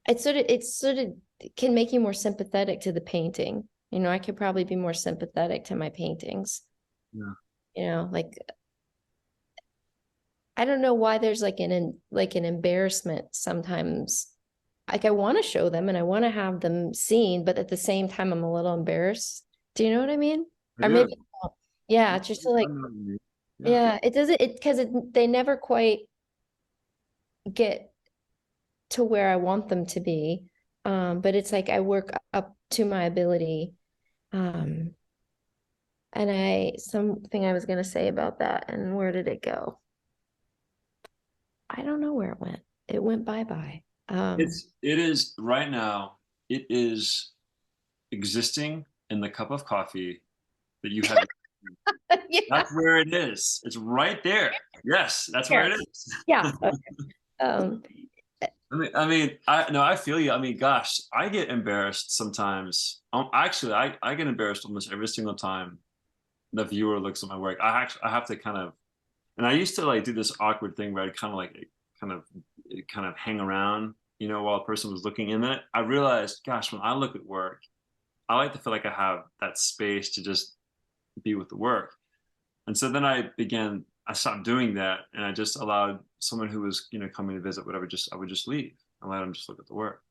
it sort of can make you more sympathetic to the painting. I could probably be more sympathetic to my paintings. yeah, Like I don't know why there's like an embarrassment sometimes. Like I want to show them and I want to have them seen, but at the same time I'm a little embarrassed. Do you know what I mean? I Or do. maybe yeah, I it's just like know what you mean. Yeah, yeah, it doesn't it because they never quite get to where I want them to be. But it's like I work up to my ability. Um, and something I was gonna say about that, and where did it go? I don't know where it went. It went bye-bye. it is right now. It is existing in the cup of coffee that you have. Yeah, That's where it is. It's right there. Yes, that's where here. it is. Yeah. Okay. Um, I feel you. I mean, gosh, I get embarrassed sometimes. Actually, I get embarrassed almost every single time the viewer looks at my work. I have to kind of, and I used to like do this awkward thing where I'd kind of, kind of hang around, while a person was looking in it. I realized, gosh, when I look at work, I like to feel like I have that space to just be with the work. And so then I stopped doing that, and I just allowed someone who was, coming to visit, whatever, I would just leave and let them just look at the work.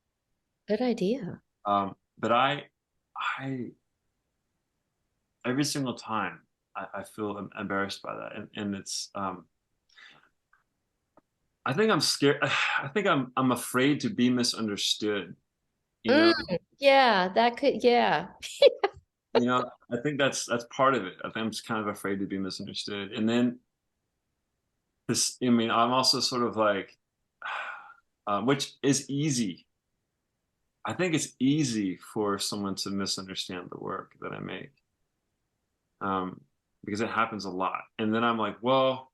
good idea. But I, every single time, I feel embarrassed by that, and I think I'm scared. I think I'm afraid to be misunderstood. You know, Mm, yeah, yeah. I think that's part of it. I think I'm just kind of afraid to be misunderstood, and then this. I mean, I'm also sort of like, which is easy. I think it's easy for someone to misunderstand the work that I make, um, because it happens a lot. And then I'm like, well,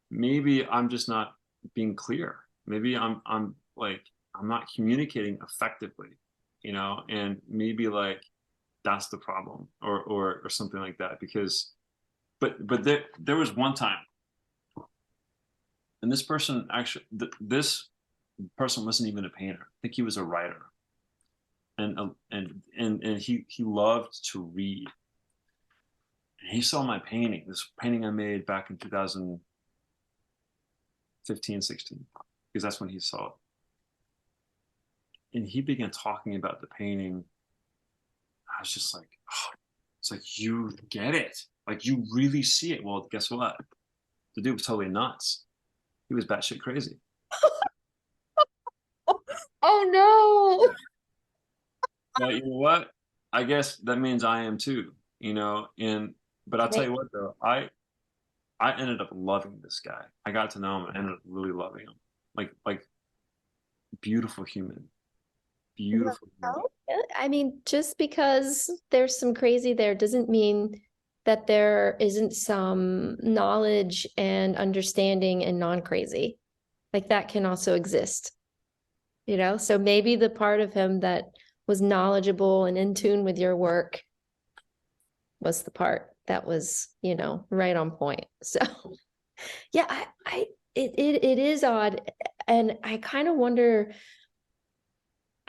maybe I'm just not being clear. Maybe I'm like I'm not communicating effectively, you know, and maybe like that's the problem or something like that. Because but there was one time, and this person actually this person wasn't even a painter. I think he was a writer, and he loved to read. And he saw my painting, this painting I made back in 2015, 16, because that's when he saw it. And he began talking about the painting. I was just like, oh, it's like, you get it. Like, you really see it. Well, guess what? The dude was totally nuts. He was batshit crazy. Oh no. But you know what? I guess that means I am too, you know. And but I'll tell Right. you what though, I ended up loving this guy. I got to know him and I ended up really loving him. Like beautiful human. Beautiful human. Well, I mean, just because there's some crazy there doesn't mean that there isn't some knowledge and understanding and non-crazy. Like that can also exist, you know? So maybe the part of him that was knowledgeable and in tune with your work was the part that was, you know, right on point. So yeah, it is odd. And I kind of wonder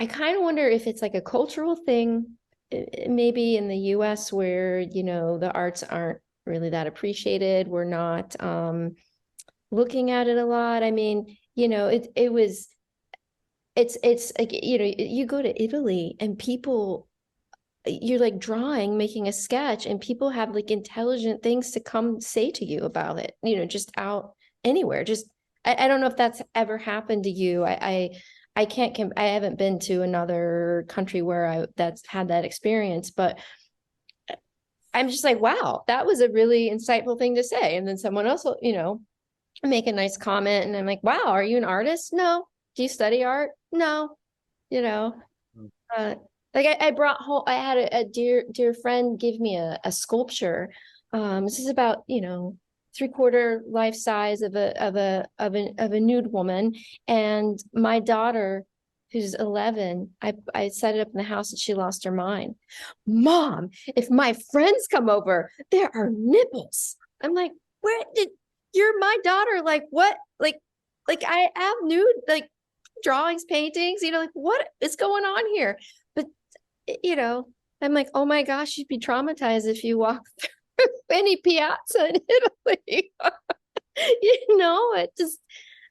if it's like a cultural thing, maybe in the US where, you know, the arts aren't really that appreciated. We're not looking at it a lot. I mean, you know, it's like, you know, you go to Italy and people you're like drawing, making a sketch, and people have like intelligent things to come say to you about it, you know, just out anywhere. Just I don't know if that's ever happened to you. I can't I haven't been to another country where I that's had that experience, but I'm just like, wow, that was a really insightful thing to say. And then someone else will, you know, make a nice comment, and I'm like, wow, are you an artist? No. Do you study art? No. You know, uh, like I brought home, I had a dear friend give me a sculpture. This is about, you know, 3/4 life size of a nude woman. And my daughter, who's 11, I set it up in the house and she lost her mind. Mom, if my friends come over, there are nipples. I'm like, where did you're my daughter? Like what? Like I have nude, like drawings, paintings, you know, like what is going on here? But, you know, I'm like, oh my gosh, you'd be traumatized if you walk through any piazza in Italy. You know, it just,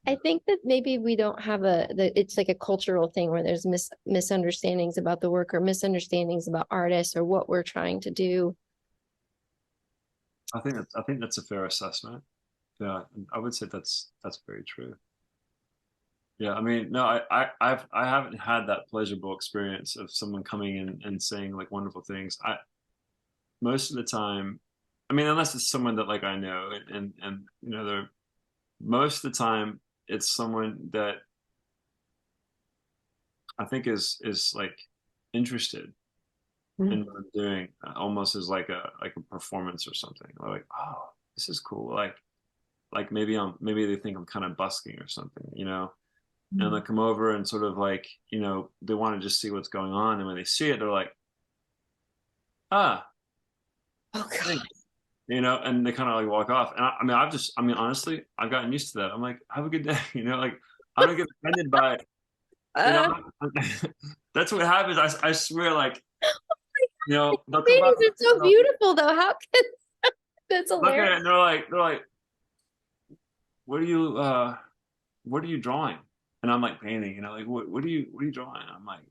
I think that maybe we don't have it's like a cultural thing where there's misunderstandings about the work or misunderstandings about artists or what we're trying to do. I think that's a fair assessment. Yeah, I would say that's very true. Yeah, I mean, no, I haven't had that pleasurable experience of someone coming in and saying like wonderful things. I most of the time, I mean, unless it's someone that like I know and you know, they're most of the time it's someone that I think is like interested in what I'm doing, almost as like a performance or something. Or like, oh, this is cool. Like maybe they think I'm kind of busking or something, you know. And they come over and sort of like, you know, they want to just see what's going on. And when they see it, they're like, ah, Oh God. thanks, you know, and they kind of like walk off. And I mean, honestly, I've gotten used to that. I'm like, have a good day, you know, like I don't get offended by it, you know. Uh, That's what happens. I swear, like, you know, they'll come paintings up, are so beautiful though. How can that's look at hilarious. it, and they're like, what are you, what are you drawing? And I'm like painting, you know, like what are you drawing? I'm like,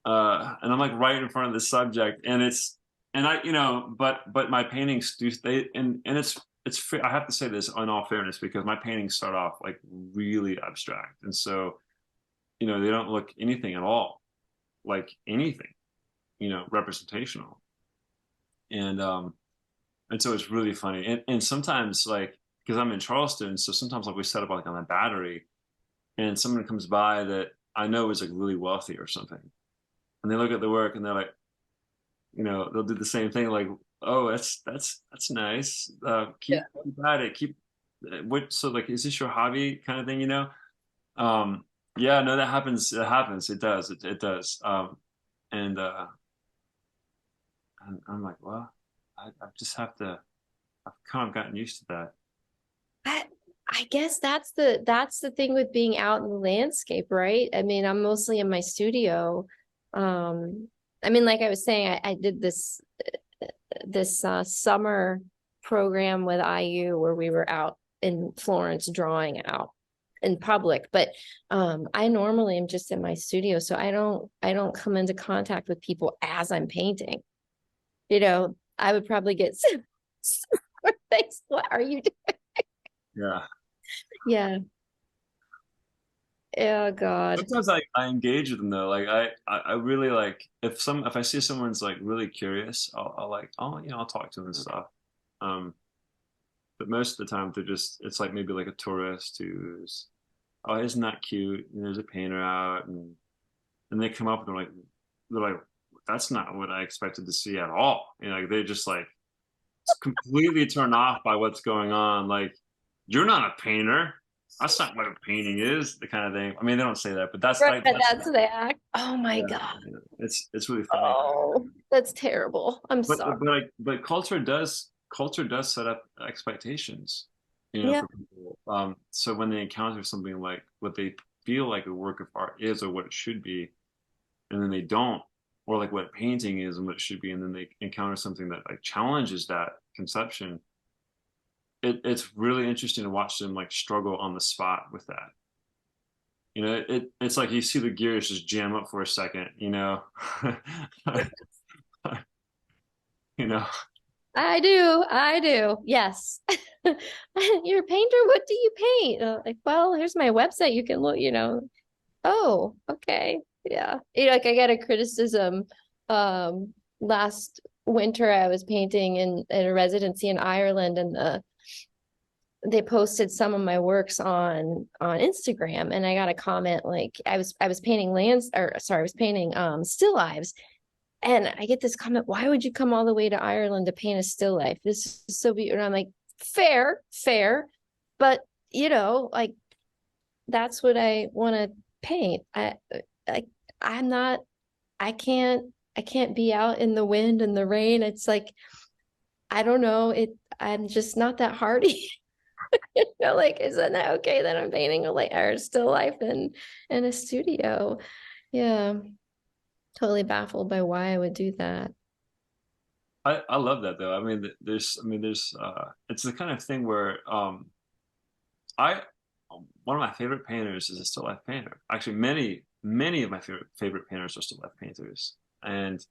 and I'm like right in front of the subject, and it's and I you know, but my paintings do they and it's I have to say this in all fairness because my paintings start off like really abstract, and so you know they don't look anything at all like anything, you know, representational, and and so it's really funny, and sometimes like because I'm in Charleston, so sometimes like we set up like on a battery, and someone comes by that I know is like really wealthy or something, and they look at the work and they're like, you know, they'll do the same thing like, oh, that's nice. Yeah. Keep at it. Keep what, so like, is this your hobby kind of thing, you know? Um, yeah, no, that happens. It happens. It does. It does. And and I'm like, well, I just have to. I've kind of gotten used to that. I, I guess that's the thing with being out in the landscape, right? I mean, I'm mostly in my studio. Um, I mean, like I was saying, I did this summer program with IU where we were out in Florence drawing out in public, but I normally am just in my studio, so I don't come into contact with people as I'm painting. I would probably get some things. What are you doing? Yeah. Yeah. Oh God. Sometimes I engage with them though. Like I really like if I see someone's like really curious, I'll like I'll talk to them and stuff. Um, but most of the time they're just it's like maybe like a tourist who's oh isn't that cute? And there's a painter out and they come up and they're like that's not what I expected to see at all. Like they just like completely turned off by what's going on. Like you're not a painter. That's not what a painting is. The kind of thing. I mean, they don't say that, but that's Right, like but that's that's the act. Oh my yeah, God. yeah. It's really funny. Oh, that's terrible. I'm sorry. But culture does set up expectations, Yeah. for people. So when they encounter something like what they feel like a work of art is or what it should be, and then they don't, or like what painting is and what it should be, and then they encounter something that like challenges that conception. It's really interesting to watch them like struggle on the spot with that. It's like you see the gears just jam up for a second, you know. I do. I do. Yes. You're a painter. What do you paint? Like, well, here's my website. You can look. Oh, okay. Yeah. Like I got a criticism last winter I was painting in a residency in Ireland, and they posted some of my works on Instagram, and I got a comment like I was painting lands, or sorry, I was painting still lives. And I get this comment, why would you come all the way to Ireland to paint a still life? This is so beautiful. And I'm like, fair, fair. But, like that's what I want to paint. I I'm not, I can't be out in the wind and the rain. It's like, I don't know. I'm just not that hardy. Like, isn't that okay that I'm painting or still life in a studio? Yeah. Totally baffled by why I would do that. I love that though. There's it's the kind of thing where I one of my favorite painters is a still life painter. Actually, many of my favorite painters are still life painters, and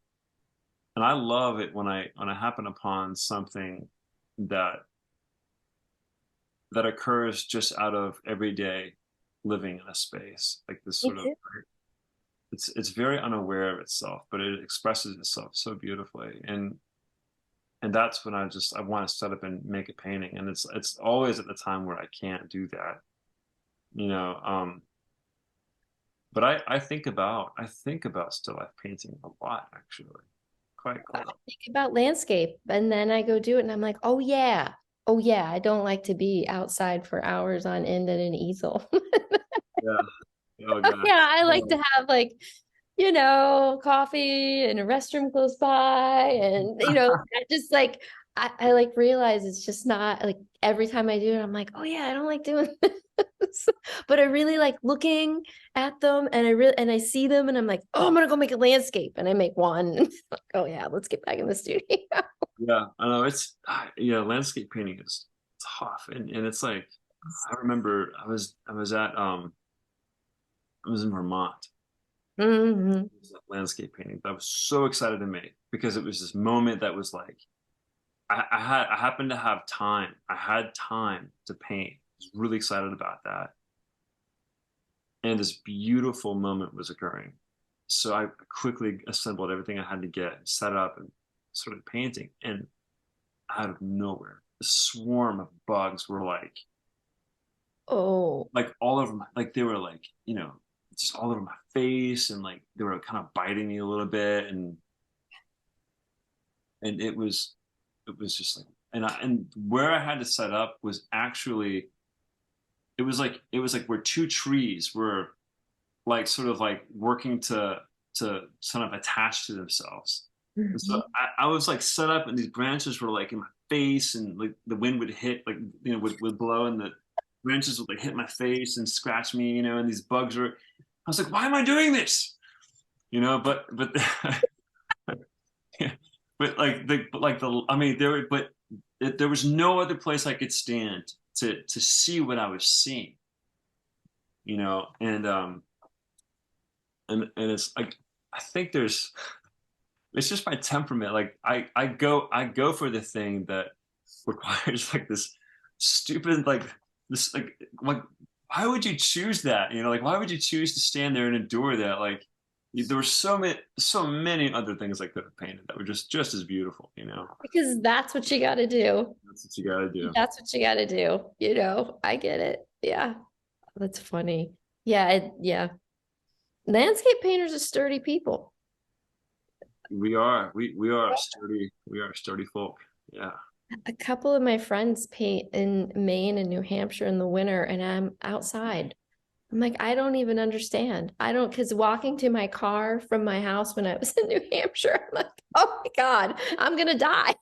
I love it when I happen upon something that that occurs just out of everyday living in a space like this Me sort of too. it's very unaware of itself, but it expresses itself so beautifully, and that's when I want to set up and make a painting, and it's always at the time where I can't do that, you know. But I think about still life painting a lot actually, I quite. think about landscape, and then I go do it and I'm like, oh yeah. Oh yeah, I don't like to be outside for hours on end at an easel. Yeah. Oh God. Yeah, I like to Oh. have like, coffee and a restroom close by. And, I just like, I like realize it's just not like every time I do it, I'm like, oh yeah, I don't like doing this. But I really like looking at them, and I see them and I'm like, oh, I'm gonna go make a landscape, and I make one. Oh yeah, let's get back in the studio. Yeah, I know yeah, landscape painting is tough, and it's like I remember I was in Vermont. Mhm. It was a landscape painting that I was so excited to make because it was this moment that was like I happened to have time. I had time to paint. I was really excited about that. And this beautiful moment was occurring. So I quickly assembled everything I had to get, set up, and started painting. And out of nowhere, a swarm of bugs were Oh, like all over like they were like, just all over my face, and like they were kind of biting me a little bit, and it was just like and where I had to set up was actually, it was like where two trees were like sort of like working to sort of attach to themselves. And so Mhm. I was like set up, and these branches were like in my face, and like the wind would hit, like, you know, would blow, and the branches would like hit my face and scratch me, you know, and these bugs were. I was like, why am I doing this? You know, but but like the I mean there but there was no other place I could stand to see what I was seeing, you know, and it's like I think there's it's just my temperament. Like I go for the thing that requires like this stupid like this like why would you choose that? You know, like why would you choose to stand there and endure that? Like there were so many other things I could have painted that were just as beautiful, you know. Because that's what you got to do. That's what you gotta do. That's what you got to do. I get it. Yeah. That's funny. Yeah. Yeah. Landscape painters are sturdy people. We are sturdy folk. Yeah. A couple of my friends paint in Maine and New Hampshire in the winter, and I'm outside. I'm like, I don't even understand. I don't, because walking to my car from my house when I was in New Hampshire, I'm like, oh my God, I'm gonna die.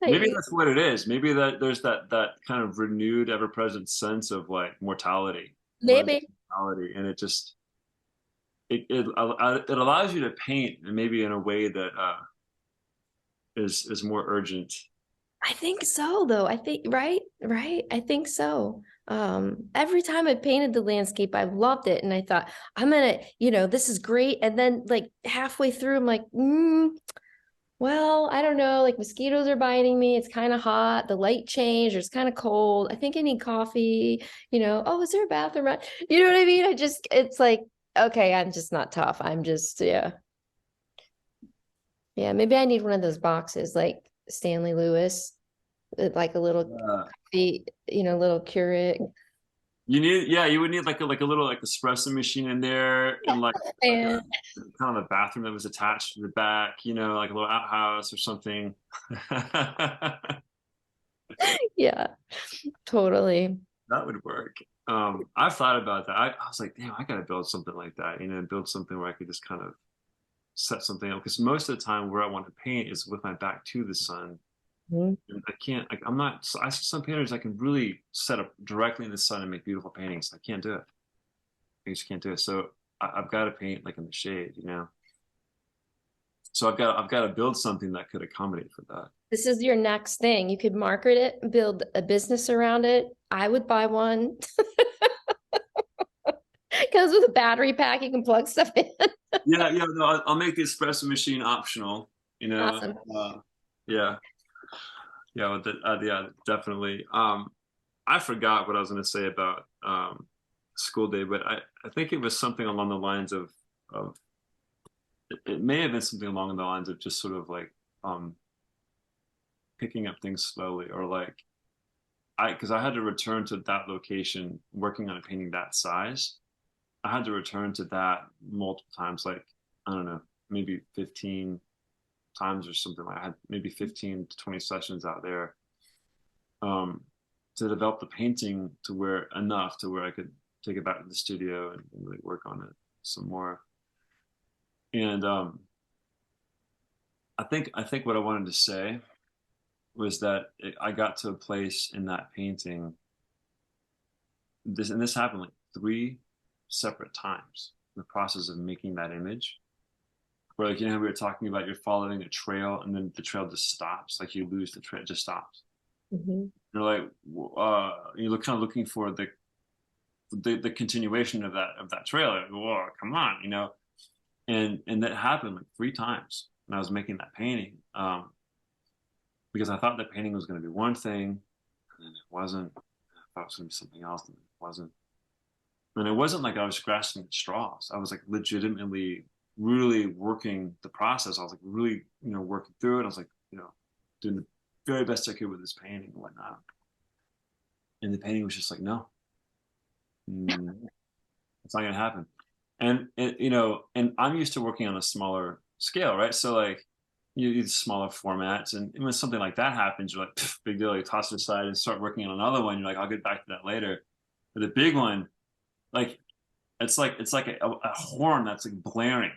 Maybe that's what it is. Maybe that there's that kind of renewed, ever-present sense of like mortality, Maybe. mortality, and it just it allows you to paint, and maybe in a way that is more urgent. I think so, though. I think, right, right. I think so. Every time I painted the landscape, I loved it. And I thought, I'm gonna, this is great. And then like halfway through, I'm like, well, I don't know, like mosquitoes are biting me. It's kind of hot. The light changed, or it's kind of cold. I think I need coffee. Oh, is there a bathroom around? You know what I mean? It's like, okay, I'm just not tough. I'm just, yeah. Yeah, maybe I need one of those boxes like Stanley Lewis, like a little Uh, little Keurig. you need, yeah, you would need like a little like espresso machine in there, and like And kind of a bathroom that was attached to the back, you know, like a little outhouse or something. yeah, totally. That would work. I've thought about that. I was like, damn, I gotta build something like that, you know, build something where I could just kind of set something up. Because most of the time where I want to paint is with my back to the sun. Mhm. And I can't, like, I'm not, I see some painters I can really set up directly in the sun and make beautiful paintings. I can't do it. I just can't do it. So I've got to paint like in the shade, you know? So I've got to build something that could accommodate for that. This is your next thing. You could market it, build a business around it. I would buy one. Comes with a battery pack. You can plug stuff in. Yeah, no, I'll make the espresso machine optional, you know? Awesome. Yeah. Yeah, definitely. I forgot what I was going to say about school day, but I think it was something along the lines of it may have been something along the lines of just sort of like um, picking up things slowly, or like because I had to return to that location working on a painting that size. I had to return to that multiple times, like I don't know, maybe 15 times or something. Like I had maybe 15 to 20 sessions out there um, to develop the painting to where enough to where I could take it back to the studio and really work on it some more. And I think what I wanted to say was that I got to a place in that painting. This happened like three separate times in the process of making that image. Where like we were talking about you're following a trail and then the trail just stops, like you lose the trail, it just stops. Mhm. You're like you look kind of looking for the continuation of that trailer. Whoa, come on, you know. And that happened like three times when I was making that painting. Because I thought the painting was going to be one thing, and then it wasn't. I thought it was going to be something else, and it wasn't. And it wasn't like I was grasping at straws. I was like legitimately, really working the process. I was like really, working through it. I was like, doing the very best I could with this painting and whatnot. And the painting was just like, no, it's not going to happen. And I'm used to working on a smaller scale, right? So like you use smaller formats. And when something like that happens, you're like, big deal. You toss it aside and start working on another one. You're like, I'll get back to that later. But the big one, like it's like a horn that's like blaring,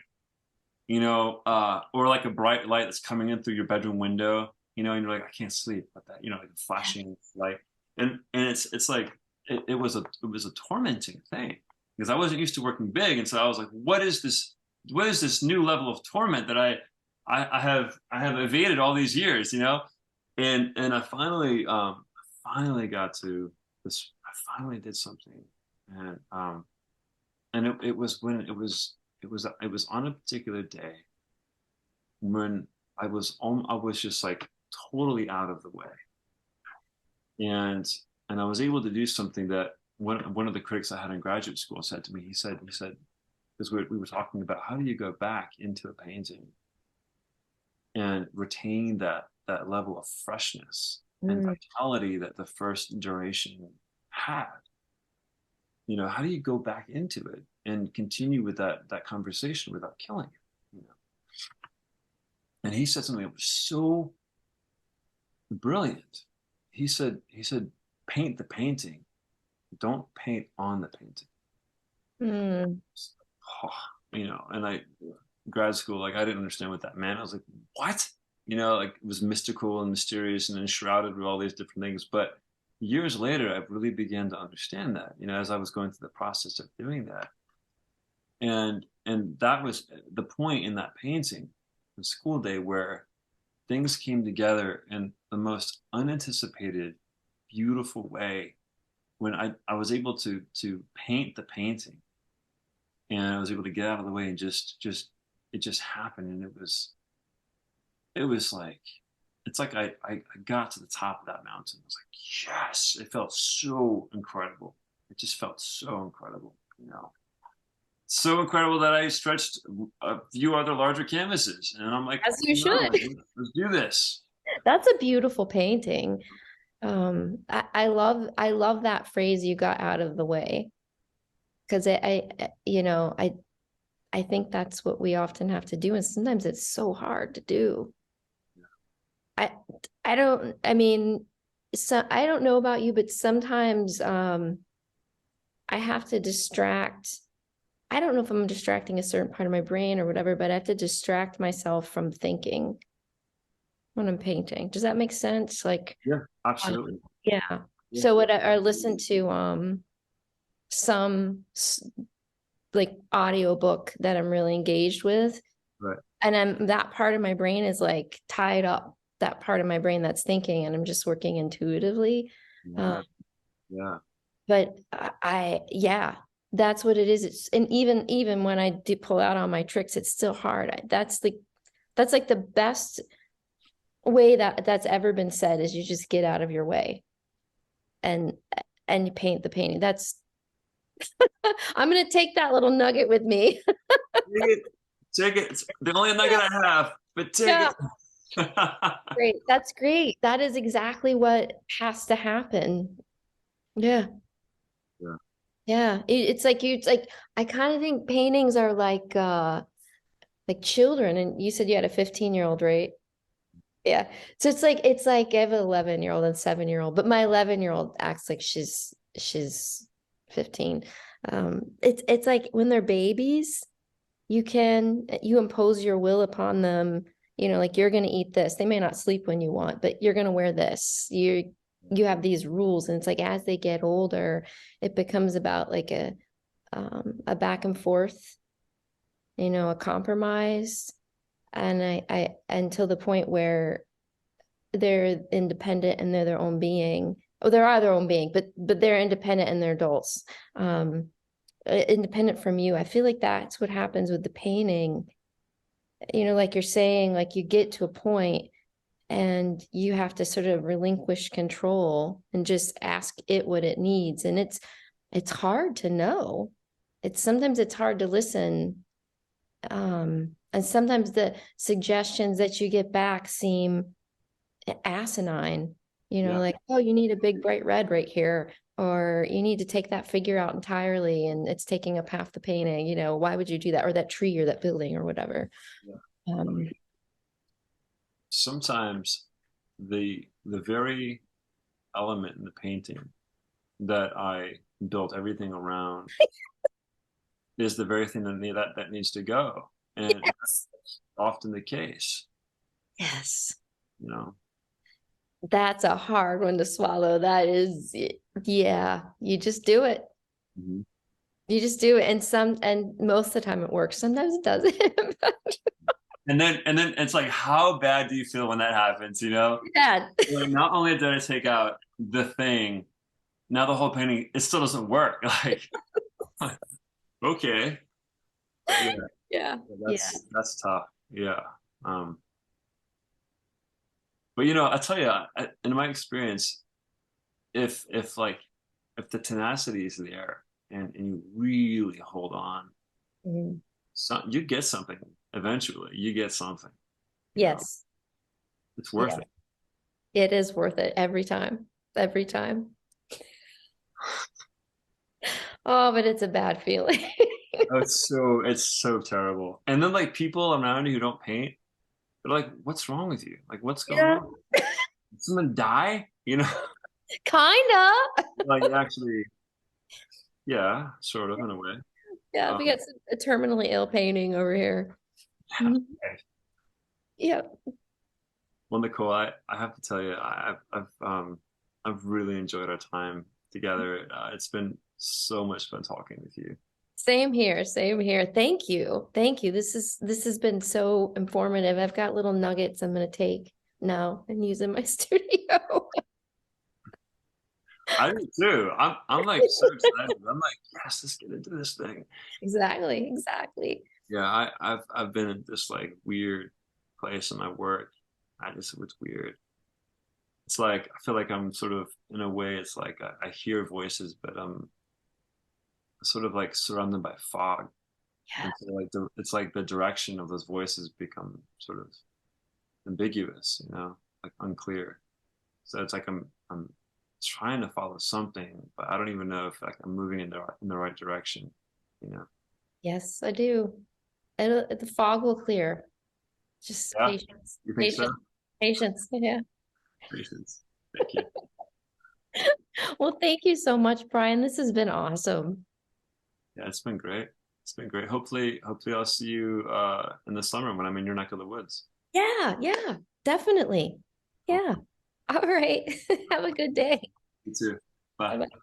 or like a bright light that's coming in through your bedroom window, and you're like, I can't sleep with that, like a flashing light. And it's like it was a tormenting thing because I wasn't used to working big. And so I was like, what is this new level of torment that I have evaded all these years, and I finally got to this. I finally did something, and it was when it was on a particular day when I was just like totally out of the way, and I was able to do something that one of the critics I had in graduate school said to me. He said because we were talking about how do you go back into a painting and retain that level of freshness and vitality that the first duration had. How do you go back into it and continue with that conversation without killing it? And he said something that was so brilliant. He said, paint the painting, don't paint on the painting. Mm. And grad school, like I didn't understand what that meant. I was like, what? Like it was mystical and mysterious and enshrouded with all these different things. But years later, I really began to understand that, as I was going through the process of doing that. And that was the point in that painting, the school day, where things came together in the most unanticipated, beautiful way when I was able to paint the painting, and I was able to get out of the way and just it just happened. And it was like it's like I got to the top of that mountain. I was like, yes, it felt so incredible. It just felt so incredible, so incredible that I stretched a few other larger canvases, and I'm like, As you no, should. let's do this. That's a beautiful painting. I love that phrase, you got out of the way, because I think that's what we often have to do, and sometimes it's so hard to do. I I don't I mean so I don't know about you, but sometimes I have to distract. I don't know if I'm distracting a certain part of my brain or whatever, but I have to distract myself from thinking when I'm painting. Does that make sense? Like, Yeah, absolutely. yeah. Yeah. So what I listened to some like audiobook that I'm really engaged with, Right. and that part of my brain is like tied up, that part of my brain that's thinking, and I'm just working intuitively. Yeah. Yeah. But yeah, that's what it is. And even when I do pull out on my tricks, it's still hard. That's like the best way that's ever been said, is you just get out of your way and you paint the painting. That's I'm gonna take that little nugget with me. Take it. Take it. It's the only nugget I have, but take Yeah, it. great. That's great. That is exactly what has to happen. Yeah. Yeah. Yeah. It's like I kind of think paintings are like children. And you said you had a 15-year-old, right? Yeah. So it's like I have an 11-year-old and 7-year-old, but my 11-year-old acts like she's 15. It's like when they're babies, you impose your will upon them, like you're going to eat this. They may not sleep when you want, but you're going to wear this. You have these rules, and it's like as they get older, it becomes about like a back and forth, a compromise, and I until the point where they're independent and they're their own being. Oh, they are their own being, but they're independent and they're adults. Independent from you. I feel like that's what happens with the painting. Like you're saying, like you get to a point and you have to sort of relinquish control and just ask it what it needs. And it's hard to know. Sometimes it's hard to listen. And sometimes the suggestions that you get back seem asinine, Yeah. like, oh, you need a big bright red right here, or you need to take that figure out entirely and it's taking up half the painting. Why would you do that? Or that tree or that building or whatever. Yeah. Um, sometimes the very element in the painting that I built everything around is the very thing that needs to go. And Yes. that's often the case, Yes. you know. That's a hard one to swallow. That is, yeah, you just do it. Mhm. You just do it. And most of the time it works. Sometimes it doesn't. And then it's like, how bad do you feel when that happens, you know? Yeah. Like, not only did I take out the thing, now the whole painting, it still doesn't work. Like, okay. Yeah, Yeah. Yeah. that's tough. Yeah. Um, but I tell you, in my experience, if if the tenacity is there and you really hold on, Mhm. you get something eventually. You get something, you know. Yes. It's worth Yeah. it. It is worth it every time. Every time. Oh, but it's a bad feeling. Oh, it's so terrible. And then like people around you who don't paint, they're like, "What's wrong with you? Like, what's going Yeah. on? Did someone die?" You know, Kinda. like actually, yeah, sort of in a way. Yeah, we Um, got a terminally ill painting over here. Mhm. Yeah. well, Nicole, I have to tell you, I've really enjoyed our time together. It's been so much fun talking with you. Same here. Same here. Thank you. Thank you. This has been so informative. I've got little nuggets I'm gonna take now and use in my studio. I do too. I'm like so excited. I'm like, yes, let's get into this thing. Exactly. Exactly. Yeah, I've been in this like weird place in my work. It's weird. It's like I feel like I'm sort of in a way. It's like I hear voices, but I'm sort of like surrounded by fog, Yeah. and so like it's like the direction of those voices become sort of ambiguous, like unclear. So it's like I'm trying to follow something, but I don't even know if like I'm moving in the right direction, you know. Yes, I do. The fog will clear. Just Yeah, patience. you think so? Patience. Patience. Yeah. Patience. Thank you. Well, thank you so much, Brian. This has been awesome. Yeah, it's been great. It's been great. Hopefully I'll see you in the summer when I'm in your neck of the woods. Yeah, yeah, definitely. Cool. Yeah. All right. Have a good day. You too. Bye. Bye-bye.